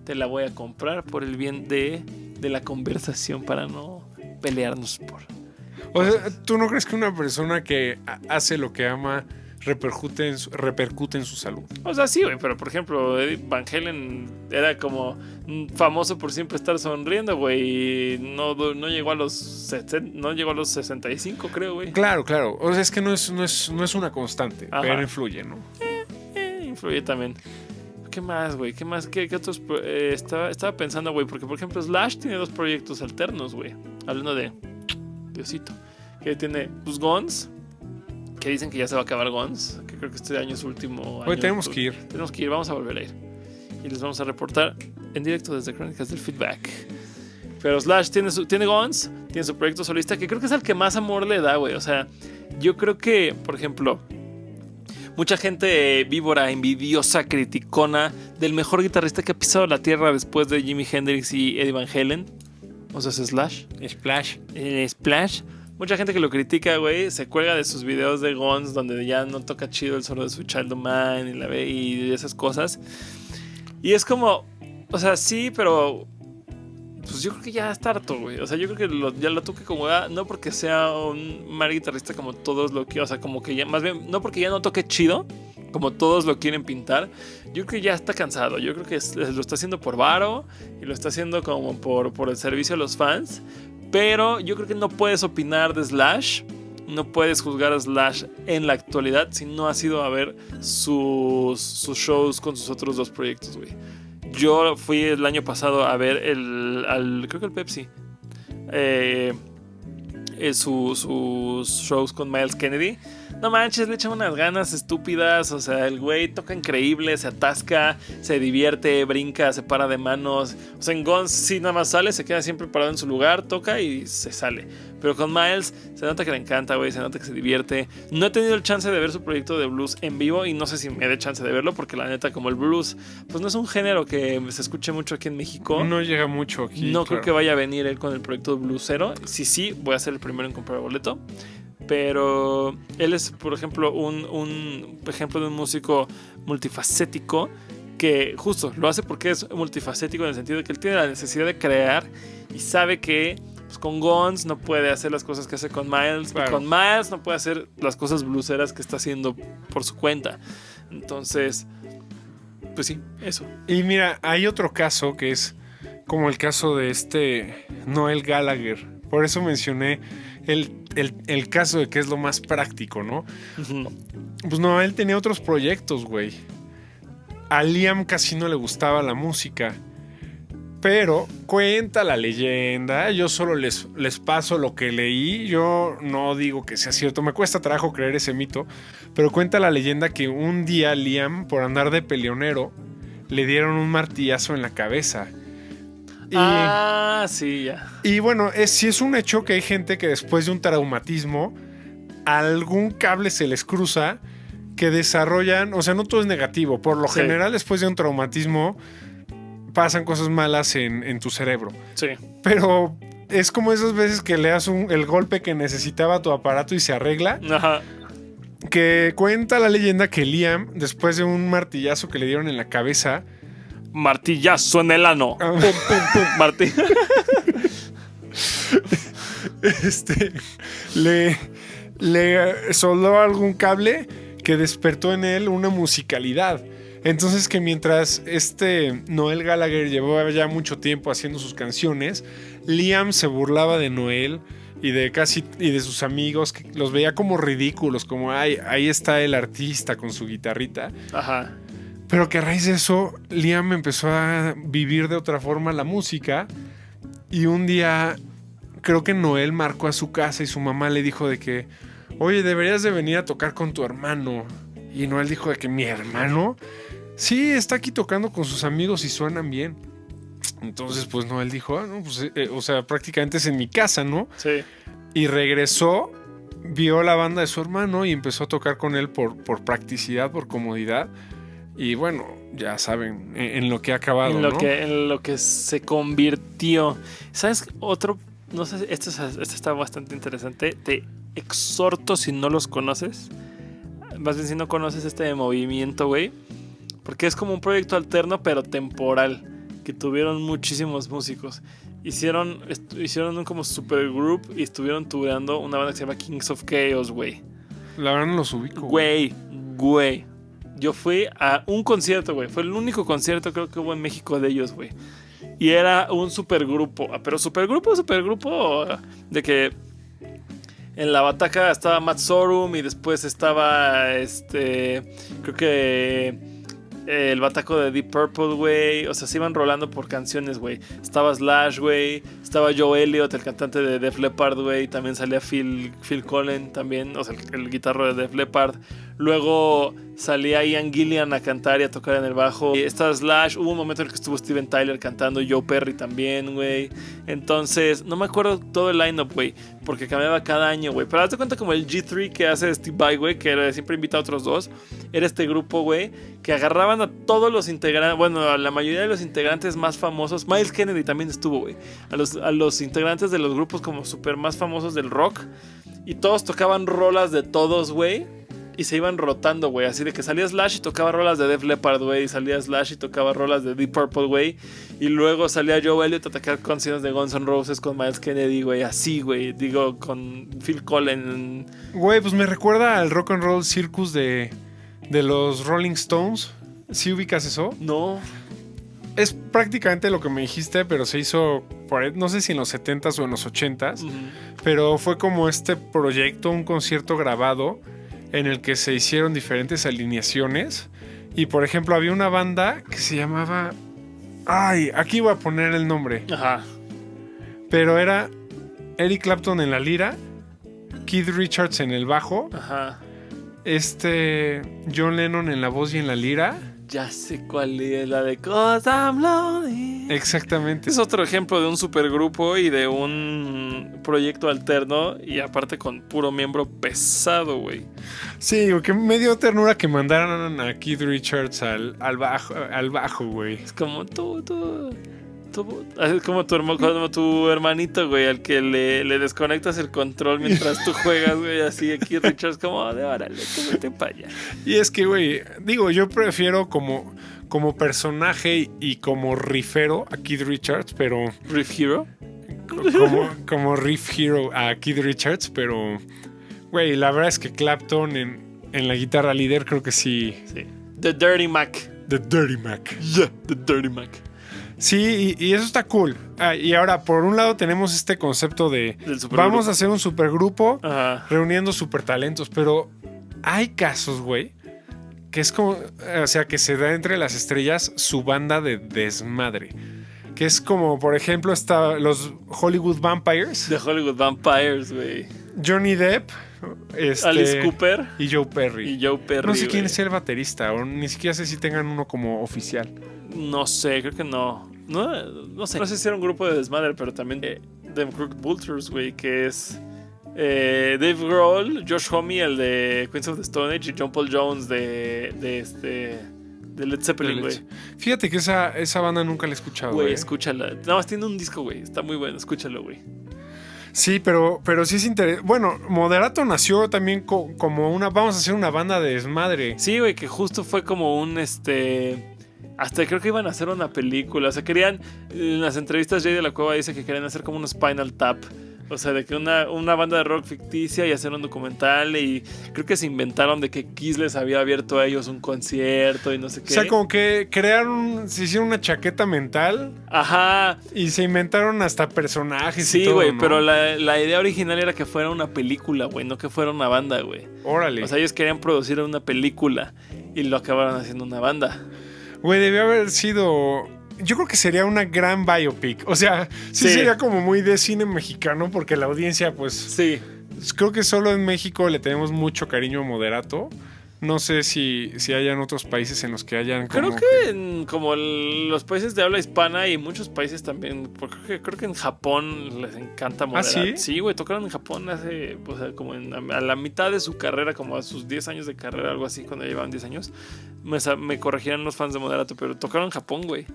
Te la voy a comprar por el bien de la conversación para no pelearnos por... O sea, ¿tú no crees que una persona que hace lo que ama repercute en su salud? O sea, sí, güey, pero por ejemplo, Eddie Van Halen era como famoso por siempre estar sonriendo, güey, y no llegó a los 65, creo, güey. Claro. O sea, es que no es una constante. Ajá. Pero influye, ¿no? Influye también. ¿Qué más, güey? ¿Qué más? ¿Qué otros? Estaba pensando, güey, porque por ejemplo Slash tiene 2 proyectos alternos, güey. Hablando de Diosito. Que tiene pues Guns, que dicen que ya se va a acabar Guns, que creo que este año es su último año. Hoy tenemos que ir. Vamos a volver a ir. Y les vamos a reportar en directo desde Crónicas del Feedback. Pero Slash tiene Guns, tiene su proyecto solista, que creo que es el que más amor le da, güey. O sea, yo creo que, por ejemplo, mucha gente víbora, envidiosa, criticona del mejor guitarrista que ha pisado la tierra después de Jimi Hendrix y Eddie Van Halen. O sea, es Slash. Splash. Mucha gente que lo critica, güey, se cuelga de sus videos de Guns donde ya no toca chido el solo de su Child of Mine y esas cosas. Y es como, o sea, sí, pero pues yo creo que ya está harto, güey. O sea, yo creo que ya lo toque como no porque sea un mal guitarrista como todos lo quieren, o sea, como que ya, más bien, no porque ya no toque chido como todos lo quieren pintar. Yo creo que ya está cansado. Yo creo que lo está haciendo por varo y lo está haciendo como por el servicio a los fans. Pero yo creo que no puedes opinar de Slash no puedes juzgar a Slash en la actualidad si no has ido a ver sus shows con sus otros 2 proyectos, güey. Yo fui el año pasado a ver creo que el Pepsi. Sus shows con Miles Kennedy. No manches, le echan unas ganas estúpidas. O sea, el güey toca increíble, se atasca, se divierte, brinca, se para de manos. O sea, en Guns sí nada más sale, se queda siempre parado en su lugar, toca y se sale. Pero con Miles se nota que le encanta, güey, se nota que se divierte. No he tenido el chance de ver su proyecto de blues en vivo y no sé si me dé chance de verlo porque la neta, como el blues, pues no es un género que se escuche mucho aquí en México. No llega mucho aquí. No creo que vaya a venir él con el proyecto de Bluesero. Sí, voy a ser el primero en comprar boleto. Pero él es, por ejemplo, un ejemplo de un músico multifacético que justo lo hace porque es multifacético en el sentido de que él tiene la necesidad de crear y sabe que pues, con Guns no puede hacer las cosas que hace con Miles. Claro. Y con Miles no puede hacer las cosas blueseras que está haciendo por su cuenta. Entonces, pues sí, eso. Y mira, hay otro caso que es como el caso de Noel Gallagher. Por eso mencioné el caso de que es lo más práctico, ¿no? Uh-huh. Pues no, él tenía otros proyectos, güey. A Liam casi no le gustaba la música. Pero cuenta la leyenda, yo solo les paso lo que leí, yo no digo que sea cierto, me cuesta trabajo creer ese mito, pero cuenta la leyenda que un día Liam, por andar de peleonero, le dieron un martillazo en la cabeza. Sí, ya. Y bueno, sí es un hecho que hay gente que después de un traumatismo, algún cable se les cruza, que desarrollan, o sea, no todo es negativo, por lo general después de un traumatismo pasan cosas malas en tu cerebro. Sí. Pero es como esas veces que le das el golpe que necesitaba tu aparato y se arregla. Ajá. Que cuenta la leyenda que Liam, después de un martillazo que le dieron en la cabeza... Martillazo en el ano. Pum, pum, pum. le soldó algún cable que despertó en él una musicalidad. Entonces que mientras Noel Gallagher llevaba ya mucho tiempo haciendo sus canciones, Liam se burlaba de Noel y de sus amigos, que los veía como ridículos, como ahí está el artista con su guitarrita. Ajá. Pero que a raíz de eso, Liam empezó a vivir de otra forma la música. Y un día, creo que Noel marcó a su casa y su mamá le dijo de que, oye, deberías de venir a tocar con tu hermano. Y Noel dijo de que, ¿mi hermano? Sí, está aquí tocando con sus amigos y suenan bien. Entonces, pues Noel dijo, no, pues, o sea, prácticamente es en mi casa, ¿no? Sí. Y regresó, vio la banda de su hermano y empezó a tocar con él por practicidad, por comodidad. Y bueno, ya saben en lo que ha acabado, en lo que se convirtió. ¿Sabes? Otro, no sé, este está bastante interesante. Te exhorto si no los conoces. Más bien si no conoces este movimiento, güey. Porque es como un proyecto alterno, pero temporal. Que tuvieron muchísimos músicos. Hicieron un como supergroup y estuvieron tureando una banda que se llama Kings of Chaos, güey. La verdad no los ubico. Güey. Yo fui a un concierto, güey. Fue el único concierto creo que hubo en México de ellos, güey. Y era un supergrupo. Pero supergrupo de que en la bataca estaba Matt Sorum y después estaba creo que el bataco de Deep Purple, güey. O sea, se iban rolando por canciones, güey. Estaba Slash, güey. Estaba Joe Elliott, el cantante de Def Leppard, güey. También salía Phil Collen, también. O sea, el guitarro de Def Leppard. Luego salía Ian Gillan a cantar y a tocar en el bajo. Estaba Slash. Hubo un momento en el que estuvo Steven Tyler cantando. Joe Perry también, güey. Entonces, no me acuerdo todo el line-up, güey. Porque cambiaba cada año, güey. Pero hazte cuenta como el G3 que hace Steve Vai, güey. Que siempre invita a otros dos. Era este grupo, güey. Que agarraban a todos los integrantes. Bueno, a la mayoría de los integrantes más famosos. Miles Kennedy también estuvo, güey. A los integrantes de los grupos como súper más famosos del rock. Y todos tocaban rolas de todos, güey. Y se iban rotando, güey. Así de que salía Slash y tocaba rolas de Def Leppard, güey. Y salía Slash y tocaba rolas de Deep Purple, güey. Y luego salía Joe Elliott a tocar canciones de Guns N' Roses con Miles Kennedy, güey. Así, güey. Digo, con Phil Collen. Güey, pues me recuerda al Rock and Roll Circus de los Rolling Stones. ¿Sí ubicas eso? No. es prácticamente lo que me dijiste, pero se hizo, no sé si en los 70s o en los 80s, pero fue como este proyecto, un concierto grabado en el que se hicieron diferentes alineaciones. Y por ejemplo, había una banda que se llamaba... Ay, aquí voy a poner el nombre. Ajá. Pero era Eric Clapton en la lira, Keith Richards en el bajo, Ajá. John Lennon en la voz y en la lira. Ya sé cuál es, la de 'Cause I'm Lonely. Exactamente. Es otro ejemplo de un supergrupo y de un proyecto alterno y aparte con puro miembro pesado, güey. Sí, que me dio ternura que mandaran a Keith Richards al bajo, güey. Es como es como tu hermanito, güey, al que le desconectas el control mientras tú juegas, güey, así aquí Richards como de órale, tú vete para allá. Y es que, güey, digo, yo prefiero como personaje y como riffero a Keith Richards, pero... ¿Riff Hero? Como riff hero a Keith Richards, pero... Güey, la verdad es que Clapton en la guitarra líder creo que sí. Sí. The Dirty Mac. The Dirty Mac. Yeah, The Dirty Mac. Sí, y eso está cool. Y ahora, por un lado tenemos este concepto de vamos a hacer un supergrupo reuniendo supertalentos, pero hay casos, güey, que es como, o sea, que se da entre las estrellas su banda de desmadre. Que es como, por ejemplo, los Hollywood Vampires. The Hollywood Vampires, güey. Johnny Depp, Alice Cooper y Joe Perry. No sé quién wey. es el baterista, o ni siquiera sé si tengan uno como oficial. No sé, creo que no. No sé. No sé si era un grupo de desmadre, pero también de Crooked Vultures, güey, que es Dave Grohl, Josh Homme, el de Queens of the Stone Age, y John Paul Jones de Led Zeppelin, güey. Fíjate que esa banda nunca la he escuchado, güey. Escúchala. Nada más tiene un disco, güey. Está muy bueno, escúchalo, güey. Sí, pero sí es interesante. Bueno, Moderato nació también como vamos a hacer una banda de desmadre. Sí, güey, que justo fue como un hasta creo que iban a hacer una película. O sea, querían. En las entrevistas, Jay de la Cueva dice que querían hacer como un Spinal Tap. O sea, de que una banda de rock ficticia y hacer un documental. Y creo que se inventaron de que Kiss les había abierto a ellos un concierto y no sé qué. O sea, como que se hicieron una chaqueta mental. Ajá. Y se inventaron hasta personajes. Sí, y todo, güey, ¿no? pero la idea original era que fuera una película, güey, no que fuera una banda, güey. Órale. O sea, ellos querían producir una película y lo acabaron haciendo una banda. Güey, debió haber sido... Yo creo que sería una gran biopic. O sea, sí sería como muy de cine mexicano porque la audiencia, pues... Sí. Creo que solo en México le tenemos mucho cariño a Moderato. No sé si hayan otros países en los que hayan... Creo que en como los países de habla hispana y muchos países también, porque creo que en Japón les encanta Moderato. ¿Ah, sí? Sí, güey, tocaron en Japón hace, o sea, como a la mitad de su carrera, como a sus 10 años de carrera, algo así, cuando llevaban 10 años. Me corregirán los fans de Moderato, pero tocaron en Japón, güey.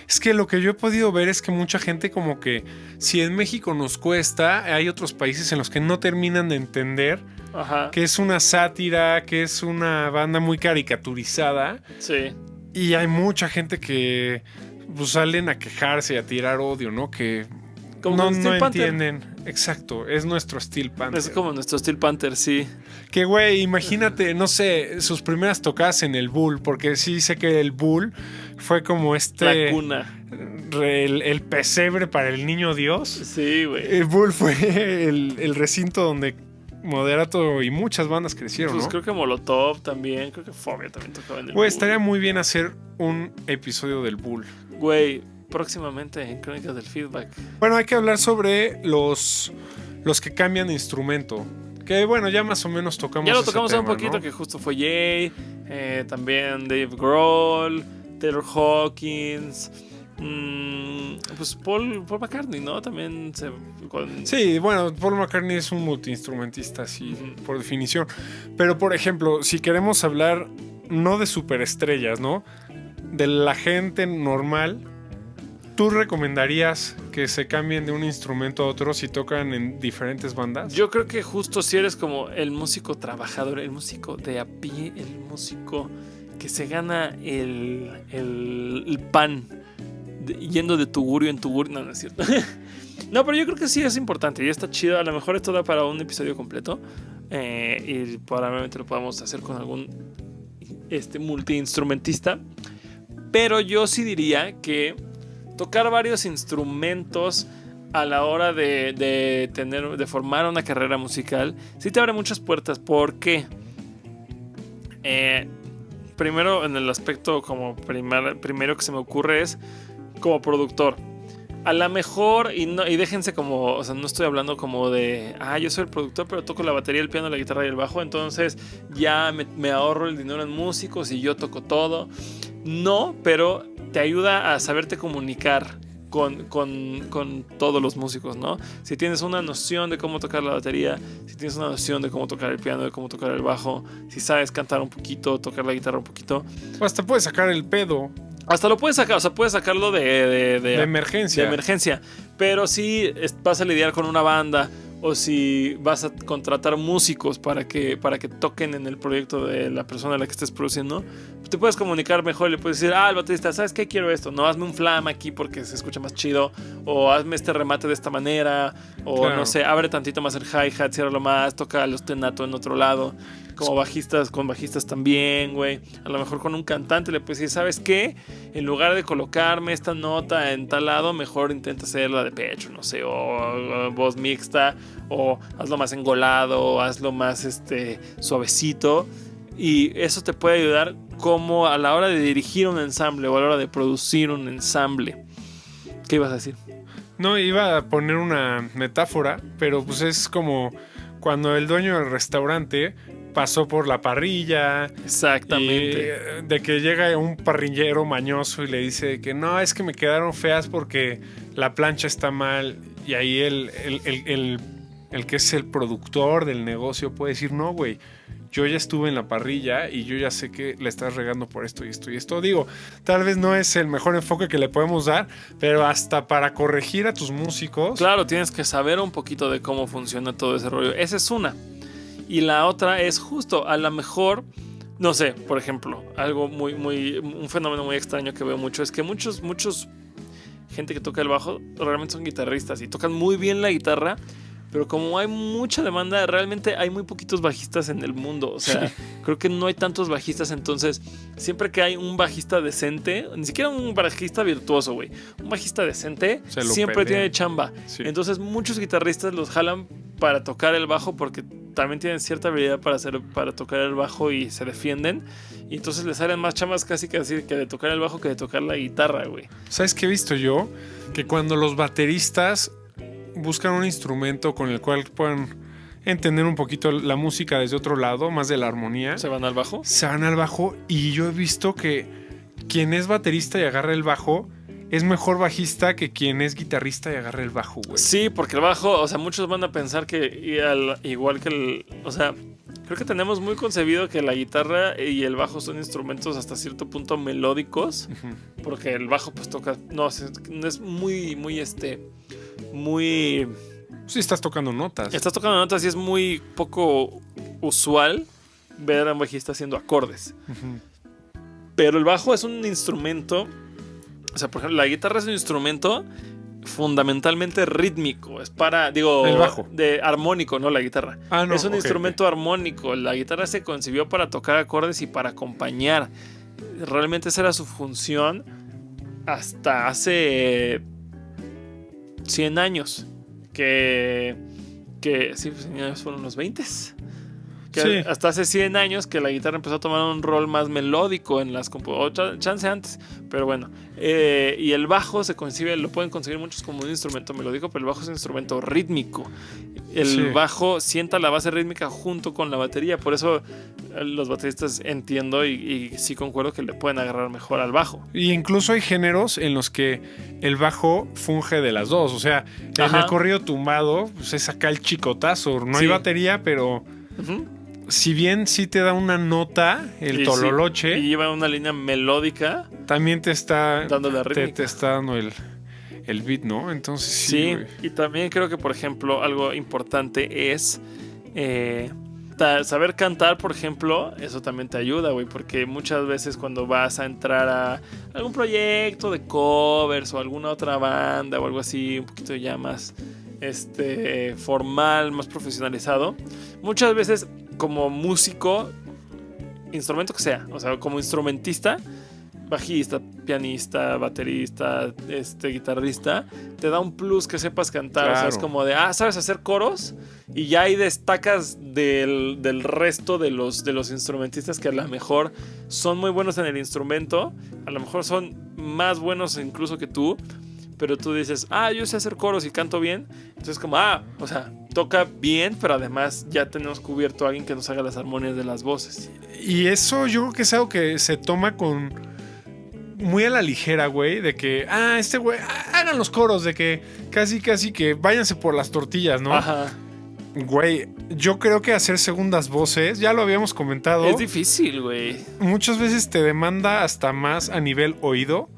Es que lo que yo he podido ver es que mucha gente como que si en México nos cuesta, hay otros países en los que no terminan de entender que es una sátira, que es una banda muy caricaturizada. Sí. Y hay mucha gente que pues, salen a quejarse y a tirar odio, ¿no? Que como no entienden. Exacto, es nuestro Steel Panther. Es como nuestro Steel Panther, sí. Que, güey, imagínate, no sé, sus primeras tocadas en el Bull, porque sí sé que el Bull fue como la cuna. El pesebre para el niño Dios. Sí, güey. El Bull fue el recinto donde Moderato y muchas bandas crecieron, pues ¿no? Creo que Molotov también, creo que Fobia también tocaba en el Bull. Güey, estaría muy bien hacer un episodio del Bull. Güey, próximamente en Crónicas del Feedback. Bueno, hay que hablar sobre los que cambian de instrumento. Que bueno, ya más o menos tocamos. Ya lo tocamos ese un tema, poquito, ¿no? que justo fue Jay, también Dave Grohl, Taylor Hawkins, pues Paul McCartney, ¿no? También Sí, bueno, Paul McCartney es un multiinstrumentista, así, por definición. Pero, por ejemplo, si queremos hablar no de superestrellas, ¿no? De la gente normal, ¿tú recomendarías que se cambien de un instrumento a otro si tocan en diferentes bandas? Yo creo que justo si eres como el músico trabajador, el músico de a pie, el músico que se gana el pan yendo de tugurio en tugurio. No es cierto. No, pero yo creo que sí es importante y está chido. A lo mejor esto da para un episodio completo y probablemente lo podamos hacer con algún multiinstrumentista. Pero yo sí diría que tocar varios instrumentos a la hora de formar una carrera musical sí te abre muchas puertas. ¿Por qué? Primero, en el aspecto como primero que se me ocurre es como productor. A lo mejor, y déjense como, o sea, no estoy hablando como de, yo soy el productor, pero toco la batería, el piano, la guitarra y el bajo, entonces ya me ahorro el dinero en músicos y yo toco todo. No, pero te ayuda a saberte comunicar con todos los músicos, ¿no? Si tienes una noción de cómo tocar la batería, si tienes una noción de cómo tocar el piano, de cómo tocar el bajo, si sabes cantar un poquito, tocar la guitarra un poquito. O hasta puedes sacar el pedo. Hasta lo puedes sacar, o sea, puedes sacarlo de emergencia. De emergencia. Pero si vas a lidiar con una banda o si vas a contratar músicos para que toquen en el proyecto de la persona a la que estés produciendo, te puedes comunicar mejor. Le puedes decir, el baterista, ¿sabes qué? Quiero esto. No, hazme un flam aquí porque se escucha más chido. O hazme este remate de esta manera. O claro, no sé, abre tantito más el hi-hat, ciérralo más, toca los tenato en otro lado. Como bajistas, con bajistas también, güey. A lo mejor con un cantante le puedes decir, ¿sabes qué? En lugar de colocarme esta nota en tal lado, mejor intenta hacerla de pecho, no sé, o voz mixta, o hazlo más engolado, o hazlo más suavecito. Y eso te puede ayudar como a la hora de dirigir un ensamble o a la hora de producir un ensamble. ¿Qué ibas a decir? No, iba a poner una metáfora, pero pues es como cuando el dueño del restaurante pasó por la parrilla. Exactamente. De que llega un parrillero mañoso y le dice que no, es que me quedaron feas porque la plancha está mal. Y ahí el que es el productor del negocio puede decir, no, güey, yo ya estuve en la parrilla y yo ya sé que le estás regando por esto y esto y esto. Digo, tal vez no es el mejor enfoque que le podemos dar, pero hasta para corregir a tus músicos. Claro, tienes que saber un poquito de cómo funciona todo ese rollo. Esa es una. Y la otra es justo, a lo mejor, no sé, por ejemplo, algo un fenómeno muy extraño que veo mucho es que muchos gente que toca el bajo realmente son guitarristas y tocan muy bien la guitarra, pero como hay mucha demanda, realmente hay muy poquitos bajistas en el mundo. O sea, creo que no hay tantos bajistas, entonces siempre que hay un bajista decente, ni siquiera un bajista virtuoso, güey, un bajista decente siempre tiene chamba. Sí. Entonces muchos guitarristas los jalan para tocar el bajo porque también tienen cierta habilidad para tocar el bajo y se defienden. Y entonces les salen más chambas casi que de tocar el bajo que de tocar la guitarra, güey. ¿Sabes qué he visto yo? Que cuando los bateristas buscan un instrumento con el cual puedan entender un poquito la música desde otro lado, más de la armonía. ¿Se van al bajo? Se van al bajo y yo he visto que quien es baterista y agarra el bajo es mejor bajista que quien es guitarrista y agarra el bajo, güey. Sí, porque el bajo, o sea, muchos van a pensar que igual que o sea, creo que tenemos muy concebido que la guitarra y el bajo son instrumentos hasta cierto punto melódicos, porque el bajo pues toca, no es muy sí, estás tocando notas. Estás tocando notas y es muy poco usual ver a un bajista haciendo acordes. Pero el bajo es un instrumento, o sea, por ejemplo, la guitarra es un instrumento fundamentalmente rítmico. Es para, el bajo. De armónico, no la guitarra. No, es un instrumento armónico. La guitarra se concibió para tocar acordes y para acompañar. Realmente esa era su función hasta hace 100 años. Que sí, fueron los 20s. Sí. Hasta hace 100 años que la guitarra empezó a tomar un rol más melódico en las computadoras, chance antes, pero bueno. Y el bajo lo pueden concebir muchos como un instrumento melódico, pero el bajo es un instrumento rítmico. El bajo sienta la base rítmica junto con la batería, por eso los bateristas entiendo y sí concuerdo que le pueden agarrar mejor al bajo. Y incluso hay géneros en los que el bajo funge de las dos, o sea, en el corrido tumbado pues es acá el chicotazo, no hay batería, pero si bien sí te da una nota, el tololoche, y lleva una línea melódica, también te está dando la rítmica. Te está dando el beat, ¿no? Entonces sí. Y también creo que, por ejemplo, algo importante es saber cantar, por ejemplo. Eso también te ayuda, güey, porque muchas veces cuando vas a entrar a algún proyecto de covers o alguna otra banda o algo así, un poquito ya más formal, más profesionalizado, muchas veces como músico, instrumento que sea, o sea, como instrumentista, bajista, pianista, baterista, guitarrista, te da un plus que sepas cantar. Claro. O sea, es como de, sabes hacer coros y ya ahí destacas del resto de los instrumentistas que a lo mejor son muy buenos en el instrumento, a lo mejor son más buenos incluso que tú, pero tú dices, yo sé hacer coros y canto bien. Entonces como, o sea, toca bien, pero además ya tenemos cubierto a alguien que nos haga las armonías de las voces. Y eso yo creo que es algo que se toma con muy a la ligera, güey, de que, este güey, hagan los coros, de que casi que váyanse por las tortillas, ¿no? Ajá. Güey, yo creo que hacer segundas voces, ya lo habíamos comentado. Es difícil, güey. Muchas veces te demanda hasta más a nivel oído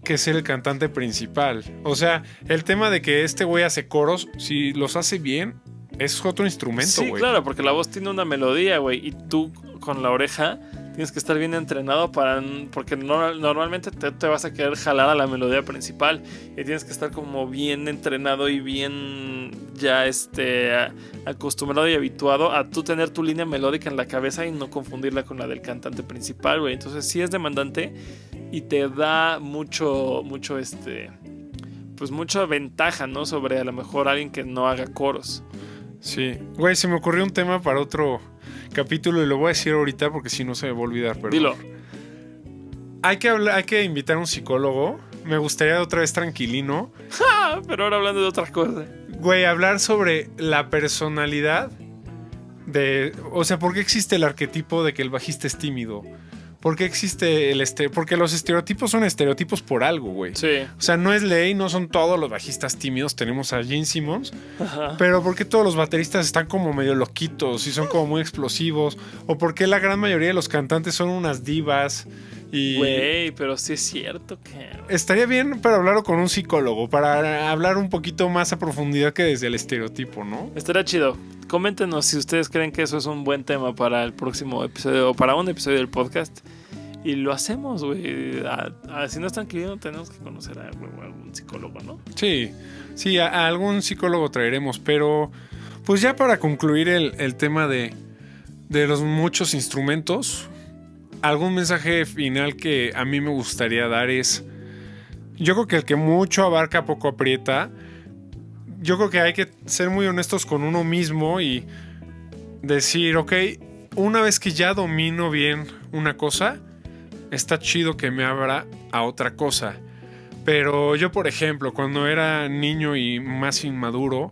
que ser el cantante principal. O sea, el tema de que este güey hace coros, si los hace bien, es otro instrumento, güey. Sí, claro, porque la voz tiene una melodía, güey, y tú con la oreja tienes que estar bien entrenado porque normalmente te vas a querer jalar a la melodía principal y tienes que estar como bien entrenado y bien ya acostumbrado y habituado a tú tener tu línea melódica en la cabeza y no confundirla con la del cantante principal, güey. Entonces sí es demandante y te da pues mucha ventaja, ¿no? Sobre a lo mejor alguien que no haga coros. Sí, güey, se me ocurrió un tema para otro capítulo y lo voy a decir ahorita porque si no se me va a olvidar. Perdón. Dilo. Hay que invitar a un psicólogo. Me gustaría otra vez tranquilino. Pero ahora hablando de otra cosa. Güey, hablar sobre la personalidad o sea, ¿por qué existe el arquetipo de que el bajista es tímido? ¿Por qué existe porque los estereotipos son estereotipos por algo, güey? Sí. O sea, no es ley, no son todos los bajistas tímidos. Tenemos a Gene Simmons. Ajá. Pero ¿por qué todos los bateristas están como medio loquitos y son como muy explosivos? ¿O por qué la gran mayoría de los cantantes son unas divas? Güey, pero sí es cierto que... Estaría bien para hablarlo con un psicólogo, para hablar un poquito más a profundidad que desde el estereotipo, ¿no? Estaría chido. Coméntenos si ustedes creen que eso es un buen tema para el próximo episodio o para un episodio del podcast. Y lo hacemos, güey. Si no están queriendo, tenemos que conocer a algún psicólogo, ¿no? Sí, a algún psicólogo traeremos. Pero, pues ya para concluir el tema de los muchos instrumentos, algún mensaje final que a mí me gustaría dar es... Yo creo que el que mucho abarca, poco aprieta. Yo creo que hay que ser muy honestos con uno mismo y decir, ok, una vez que ya domino bien una cosa, está chido que me abra a otra cosa. Pero yo, por ejemplo, cuando era niño y más inmaduro,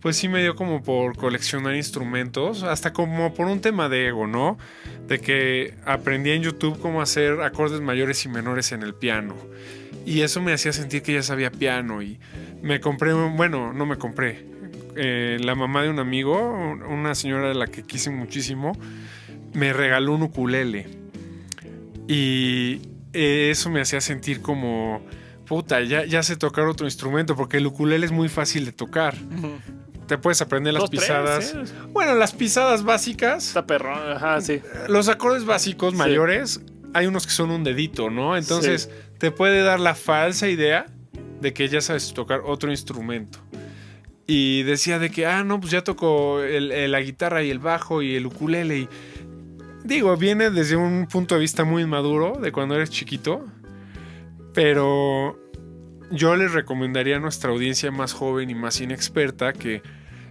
pues sí me dio como por coleccionar instrumentos, hasta como por un tema de ego, ¿no? De que aprendí en YouTube cómo hacer acordes mayores y menores en el piano. Y eso me hacía sentir que ya sabía piano. Y me compré, bueno, no me compré. La mamá de un amigo, una señora de la que quise muchísimo, me regaló un ukulele. Y eso me hacía sentir como, puta, ya sé tocar otro instrumento, porque el ukulele es muy fácil de tocar. Te puedes aprender las pisadas. ¿Sí? Bueno, las pisadas básicas. Está perrón, ajá, sí. Los acordes básicos mayores, hay unos que son un dedito, ¿no? Entonces te puede dar la falsa idea de que ya sabes tocar otro instrumento. Y decía de que, no, pues ya toco la guitarra y el bajo y el ukulele. Y digo, viene desde un punto de vista muy maduro de cuando eres chiquito. Pero yo les recomendaría a nuestra audiencia más joven y más inexperta que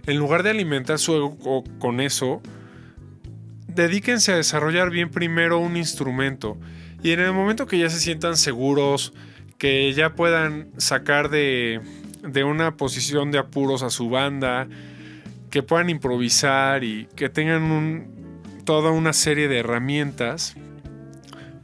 en lugar de alimentar su ego con eso, dedíquense a desarrollar bien primero un instrumento. Y en el momento que ya se sientan seguros, que ya puedan sacar de una posición de apuros a su banda, que puedan improvisar y que tengan toda una serie de herramientas,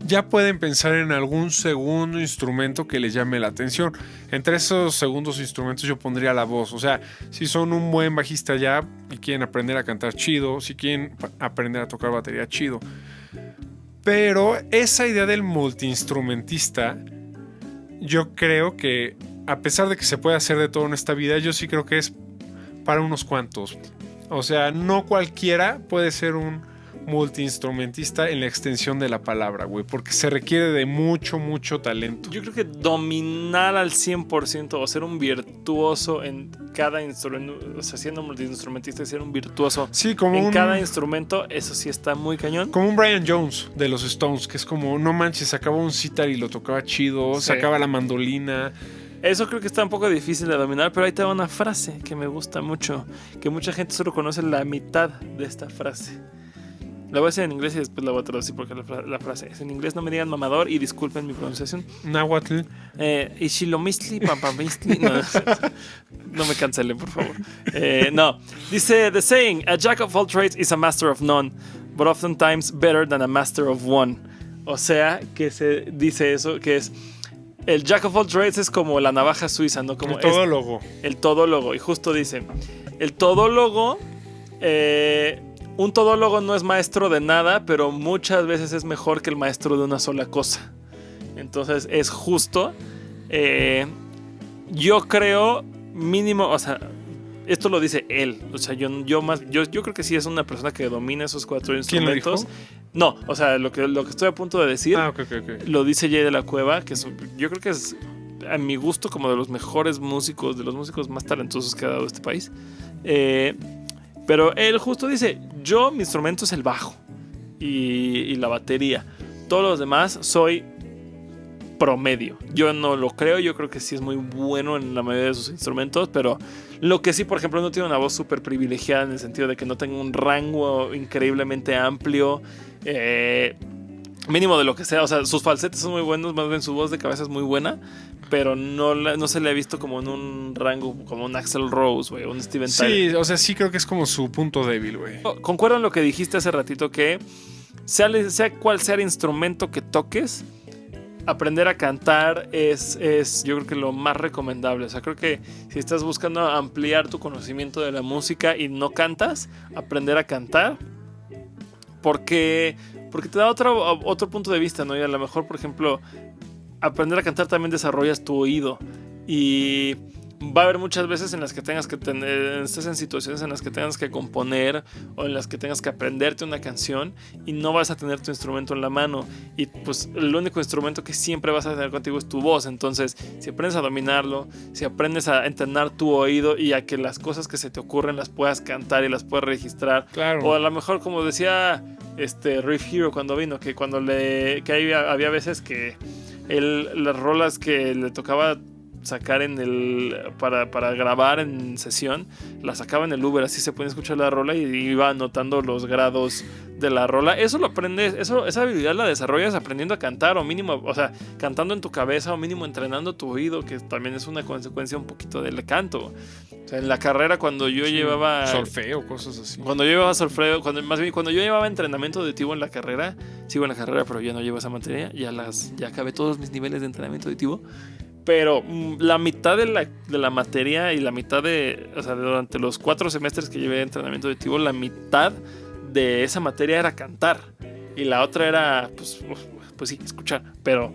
ya pueden pensar en algún segundo instrumento que les llame la atención. Entre esos segundos instrumentos yo pondría la voz. O sea, si son un buen bajista ya y quieren aprender a cantar chido, si quieren aprender a tocar batería chido. Pero esa idea del multiinstrumentista, yo creo que a pesar de que se puede hacer de todo en esta vida, yo sí creo que es para unos cuantos. O sea, no cualquiera puede ser un multiinstrumentista en la extensión de la palabra, güey, porque se requiere de mucho, mucho talento. Yo creo que dominar al 100% o ser un virtuoso en cada instrumento, o sea, siendo multiinstrumentista y ser un virtuoso en cada instrumento, eso sí está muy cañón. Como un Brian Jones de los Stones, que es como, no manches, sacaba un sitar y lo tocaba chido, sacaba la mandolina. Eso creo que está un poco difícil de dominar, pero ahí te va una frase que me gusta mucho, que mucha gente solo conoce la mitad de esta frase. La voy a decir en inglés y después la voy a traducir porque la frase es en inglés. No me digan mamador y disculpen mi pronunciación. Nahuatl. Ishilomistli, pampamistli. No me cancelen, por favor. No. Dice, the saying, a jack of all trades is a master of none, but oftentimes better than a master of one. O sea, que se dice eso, que es... El jack of all trades es como la navaja suiza, ¿no? Como el todólogo. El todólogo. Y justo dice, el todólogo... un todólogo no es maestro de nada, pero muchas veces es mejor que el maestro de una sola cosa. Entonces es justo. Yo creo mínimo, o sea, esto lo dice él. O sea, yo creo que sí es una persona que domina esos 4 instrumentos. ¿Quién lo dijo? No, o sea, lo que estoy a punto de decir, okay. Lo dice Jay de la Cueva, que yo creo que es, a mi gusto, como de los mejores músicos, de los músicos más talentosos que ha dado este país. Pero él justo dice, mi instrumento es el bajo y la batería. Todos los demás soy promedio. Yo no lo creo, yo creo que sí es muy bueno en la mayoría de sus instrumentos, pero lo que sí, por ejemplo, no tiene una voz súper privilegiada en el sentido de que no tenga un rango increíblemente amplio. Mínimo de lo que sea, o sea, sus falsetes son muy buenos, más bien su voz de cabeza es muy buena, pero no se le ha visto como en un rango como un Axl Rose, güey, un Steven Tyler. Sí, o sea, sí creo que es como su punto débil, güey. Concuerdo en lo que dijiste hace ratito, que sea cual sea el instrumento que toques, aprender a cantar es yo creo que lo más recomendable. O sea, creo que si estás buscando ampliar tu conocimiento de la música y no cantas, aprender a cantar, porque te da otro punto de vista, ¿no? Y a lo mejor, por ejemplo, aprender a cantar también desarrollas tu oído. Y va a haber muchas veces en las que tengas que estés en situaciones en las que tengas que componer o en las que tengas que aprenderte una canción y no vas a tener tu instrumento en la mano. Y pues el único instrumento que siempre vas a tener contigo es tu voz. Entonces, si aprendes a dominarlo, si aprendes a entrenar tu oído y a que las cosas que se te ocurren las puedas cantar y las puedas registrar. Claro. O a lo mejor, como decía Riff Hero cuando vino, que cuando había veces que las rolas que le tocaba sacar para grabar en sesión, la sacaba en el Uber, así se podía escuchar la rola y iba anotando los grados de la rola. Eso lo aprendes, esa habilidad la desarrollas aprendiendo a cantar, o mínimo, o sea, cantando en tu cabeza, o mínimo entrenando tu oído, que también es una consecuencia un poquito del canto. O sea, en la carrera, cuando yo llevaba solfeo, cosas así. Cuando yo llevaba solfeo, cuando yo llevaba entrenamiento auditivo en la carrera, sigo en la carrera, pero ya no llevo esa materia, ya acabé todos mis niveles de entrenamiento auditivo. Pero la mitad de la materia y la mitad o sea, durante los 4 semestres que llevé de entrenamiento auditivo, la mitad de esa materia era cantar. Y la otra era, pues sí, escuchar. Pero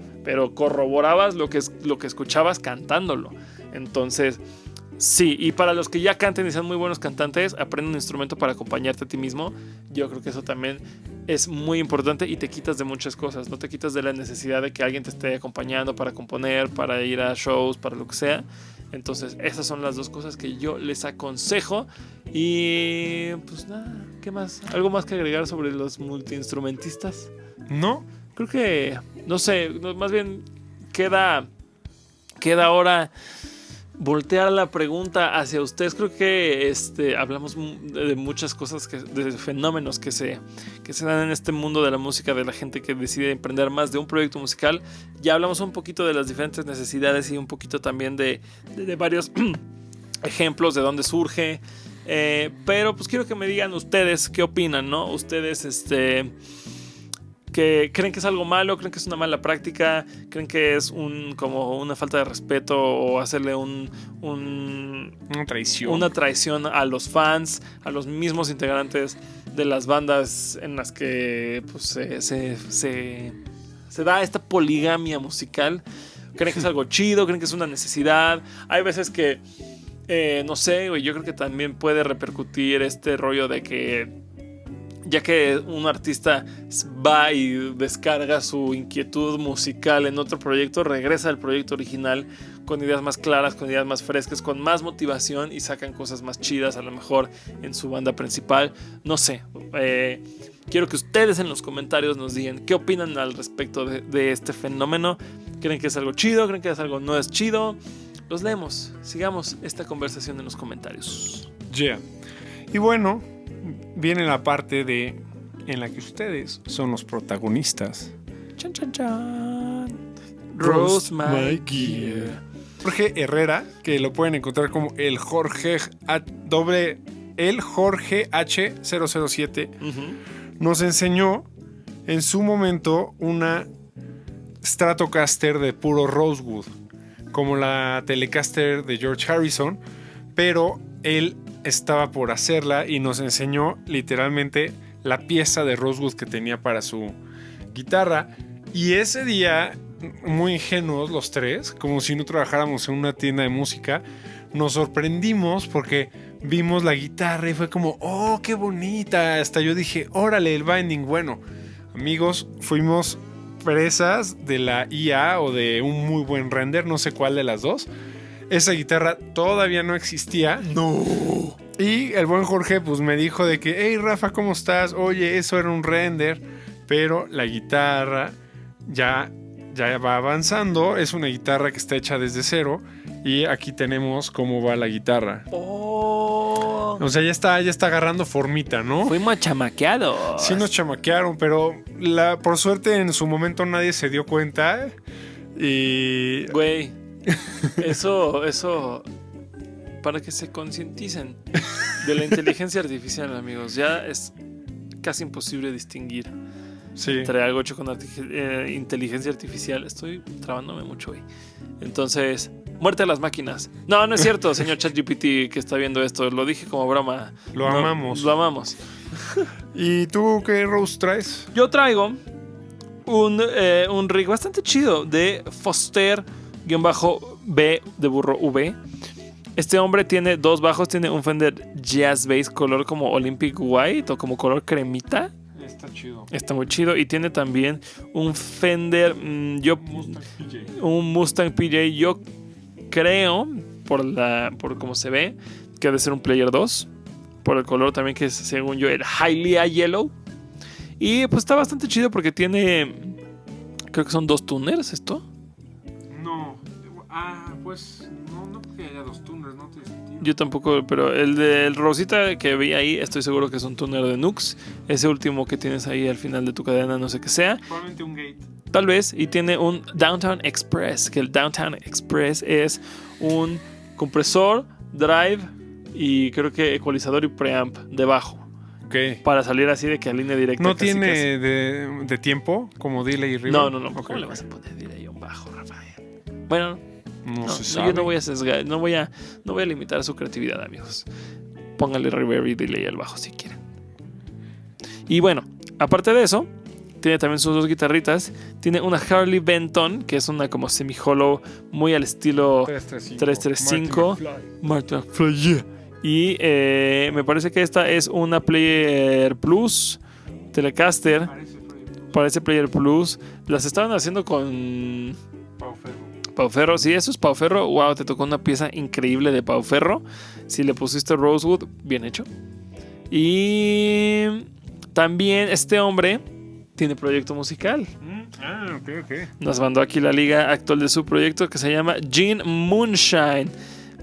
corroborabas lo que escuchabas cantándolo. Entonces, sí, y para los que ya canten y sean muy buenos cantantes, aprende un instrumento para acompañarte a ti mismo. Yo creo que eso también es muy importante y te quitas de muchas cosas. No te quitas de la necesidad de que alguien te esté acompañando para componer, para ir a shows, para lo que sea. Entonces, esas son las 2 cosas que yo les aconsejo. Y pues nada, ¿qué más? ¿Algo más que agregar sobre los multiinstrumentistas? ¿No? Creo que, no sé, más bien queda ahora voltear la pregunta hacia ustedes. Creo que hablamos de muchas cosas, de fenómenos que se dan en este mundo de la música, de la gente que decide emprender más de un proyecto musical. Ya hablamos un poquito de las diferentes necesidades y un poquito también de varios ejemplos de dónde surge. Pero pues quiero que me digan ustedes qué opinan, ¿no? Ustedes, que creen que es algo malo, creen que es una mala práctica, creen que es como una falta de respeto o hacerle una traición a los fans, a los mismos integrantes de las bandas en las que pues, se da esta poligamia musical. Creen que es algo chido, creen que es una necesidad. Hay veces que no sé, güey, yo creo que también puede repercutir este rollo de que ya que un artista va y descarga su inquietud musical en otro proyecto, regresa al proyecto original con ideas más claras, con ideas más frescas, con más motivación y sacan cosas más chidas a lo mejor en su banda principal. No sé, quiero que ustedes en los comentarios nos digan qué opinan al respecto de este fenómeno. ¿Creen que es algo chido? ¿Creen que es algo no es chido? Los leemos, sigamos esta conversación en los comentarios. Yeah. Y bueno, viene la parte en la que ustedes son los protagonistas. Chan, chan, chan. Roast my gear. Jorge Herrera, que lo pueden encontrar como el Jorge H007, nos enseñó en su momento una Stratocaster de puro Rosewood, como la Telecaster de George Harrison, pero él estaba por hacerla y nos enseñó literalmente la pieza de Rosewood que tenía para su guitarra. Y ese día, muy ingenuos los tres, como si no trabajáramos en una tienda de música, nos sorprendimos porque vimos la guitarra y fue como, oh, qué bonita. Hasta yo dije, órale, el binding. Bueno, amigos, fuimos presas de la IA o de un muy buen render, no sé cuál de las dos. Esa guitarra todavía no existía. No. Y el buen Jorge pues me dijo de que, hey Rafa, ¿cómo estás? Oye, eso era un render, pero la guitarra ya va avanzando. Es una guitarra que está hecha desde cero y aquí tenemos cómo va la guitarra. Oh. O sea, ya está agarrando formita, ¿no? Fuimos chamaqueados. Sí nos chamaquearon, pero por suerte en su momento nadie se dio cuenta. Y... Güey, eso para que se concienticen de la inteligencia artificial, amigos. Ya es casi imposible distinguir entre algo hecho con inteligencia artificial. Estoy trabándome mucho hoy. Entonces, muerte a las máquinas. No es cierto, señor ChatGPT que está viendo esto. Lo dije como broma. Lo amamos. Lo amamos. ¿Y tú qué Rose traes? Yo traigo un rig bastante chido de Foster-B de burro V. Este hombre tiene dos bajos, tiene un Fender Jazz Bass color como Olympic White o como color cremita. Está chido. Está muy chido. Y tiene también un Fender un Mustang PJ. Yo creo, por cómo se ve, que debe ser un Player 2. Por el color también, que es, según yo, el Hialeah Yellow. Y pues está bastante chido porque tiene, creo que son 2 tuners esto. No. Pues no porque haya 2 tuners, no tiene sentido. Yo tampoco, pero el del Rosita que vi ahí, estoy seguro que es un tuner de Nux. Ese último que tienes ahí al final de tu cadena, no sé qué sea. Probablemente un gate. Tal vez, y tiene un Downtown Express, que el Downtown Express es un compresor, drive y creo que ecualizador y preamp debajo. Okay. Para salir así de que a línea directa. ¿No casi, tiene casi. De tiempo como delay y reverb? No. Okay, ¿Cómo le vas a poner delay a un bajo, Rafael? Bueno, no se sabe. Yo no voy a sesgar, no voy a limitar su creatividad, amigos. Póngale reverb y delay al bajo si quieren. Y bueno, aparte de eso, tiene también sus 2 guitarritas. Tiene una Harley Benton, que es una como semi-hollow, muy al estilo 335. Martin McFly, yeah. Y me parece que esta es una Player Plus Telecaster. Parece Player Plus. Las estaban haciendo con Pauferro. Sí, eso es Pauferro. Wow, te tocó una pieza increíble de Pauferro. Si le pusiste Rosewood, bien hecho. Y también este hombre tiene proyecto musical. Ok. Nos mandó aquí la liga actual de su proyecto, que se llama Gin Moonshine.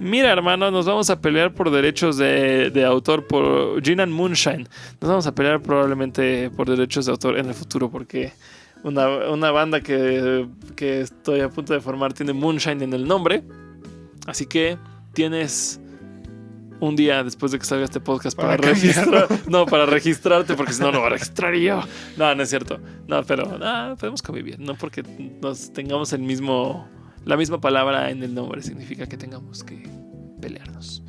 Mira, hermano, nos vamos a pelear por derechos de autor por Gin and Moonshine. Nos vamos a pelear probablemente por derechos de autor en el futuro, porque una banda que estoy a punto de formar tiene Moonshine en el nombre. Así que tienes un día después de que salga este podcast para registrar. No, para registrarte, porque si no, lo va a registrar yo. No es cierto. No, pero podemos convivir. No porque nos tengamos la misma palabra en el nombre significa que tengamos que pelearnos.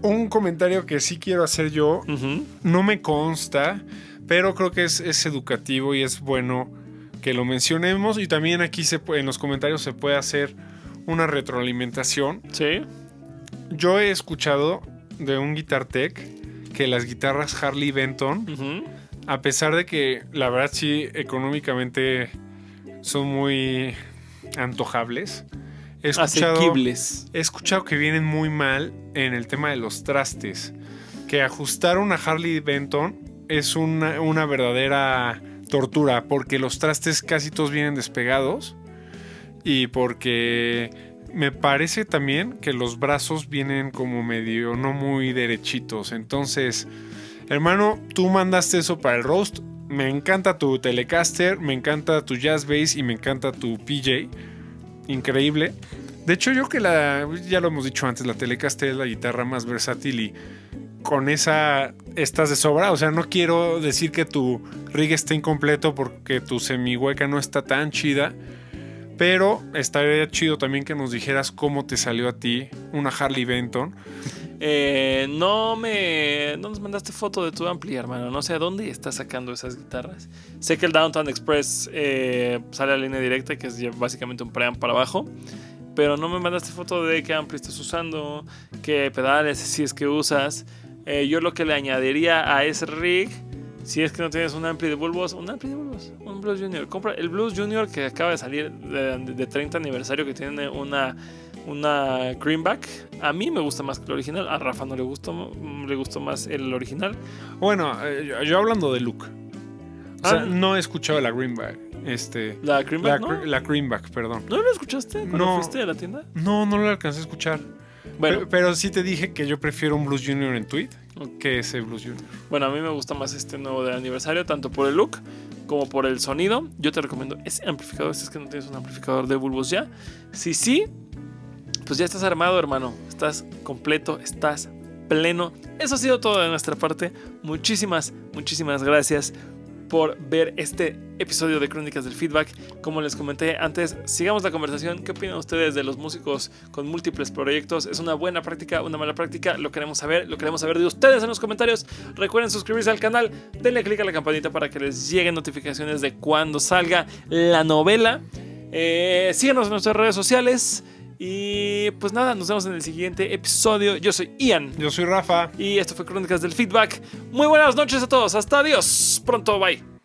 Un comentario que sí quiero hacer yo, no me consta, pero creo que es educativo y es bueno que lo mencionemos. Y también aquí en los comentarios se puede hacer una retroalimentación. Sí. Yo he escuchado de un Guitar Tech que las guitarras Harley Benton, a pesar de que la verdad sí económicamente son muy antojables, Asequibles. he escuchado que vienen muy mal en el tema de los trastes, que ajustar una Harley Benton es una verdadera tortura, porque los trastes casi todos vienen despegados y porque me parece también que los brazos vienen como medio no muy derechitos. Entonces, hermano, tú mandaste eso para el roast. Me encanta tu Telecaster, me encanta tu Jazz Bass y me encanta tu PJ. Increíble. De hecho, yo que ya lo hemos dicho antes, la Telecaster es la guitarra más versátil y con esa estás de sobra. O sea, no quiero decir que tu rig esté incompleto porque tu semihueca no está tan chida, pero estaría chido también que nos dijeras cómo te salió a ti una Harley Benton. No nos mandaste foto de tu ampli, hermano. No sé a dónde estás sacando esas guitarras. Sé que el Downtown Express sale a línea directa, que es ya básicamente un preamp para abajo. Pero no me mandaste foto de qué ampli estás usando, qué pedales, si es que usas. Yo lo que le añadiría a ese rig, si es que no tienes un ampli de bulbos, un Blues Junior. Compra el Blues Junior que acaba de salir de 30 aniversario, que tiene una greenback. A mí me gusta más que el original. A Rafa no le gustó más el original. Bueno, yo hablando de look. O sea, no he escuchado la greenback. ¿La greenback, no? La greenback, perdón. ¿No lo escuchaste cuando fuiste a la tienda? No lo alcancé a escuchar. Bueno, pero sí te dije que yo prefiero un Blues Junior en Tweet que ese Blues Junior. Bueno, a mí me gusta más este nuevo de aniversario, tanto por el look como por el sonido. Yo te recomiendo ese amplificador, si es que no tienes un amplificador de bulbos ya. Sí, pues ya estás armado, hermano. Estás completo, estás pleno. Eso ha sido todo de nuestra parte. Muchísimas gracias por ver este episodio de Crónicas del Feedback. Como les comenté antes, sigamos la conversación. ¿Qué opinan ustedes de los músicos con múltiples proyectos? ¿Es una buena práctica, una mala práctica? Lo queremos saber de ustedes en los comentarios. Recuerden suscribirse al canal, denle click a la campanita para que les lleguen notificaciones de cuando salga la novela. Síganos en nuestras redes sociales. Y pues nada, nos vemos en el siguiente episodio. Yo soy Ian. Yo soy Rafa. Y esto fue Crónicas del Feedback. Muy buenas noches a todos. Hasta adiós. Pronto, bye.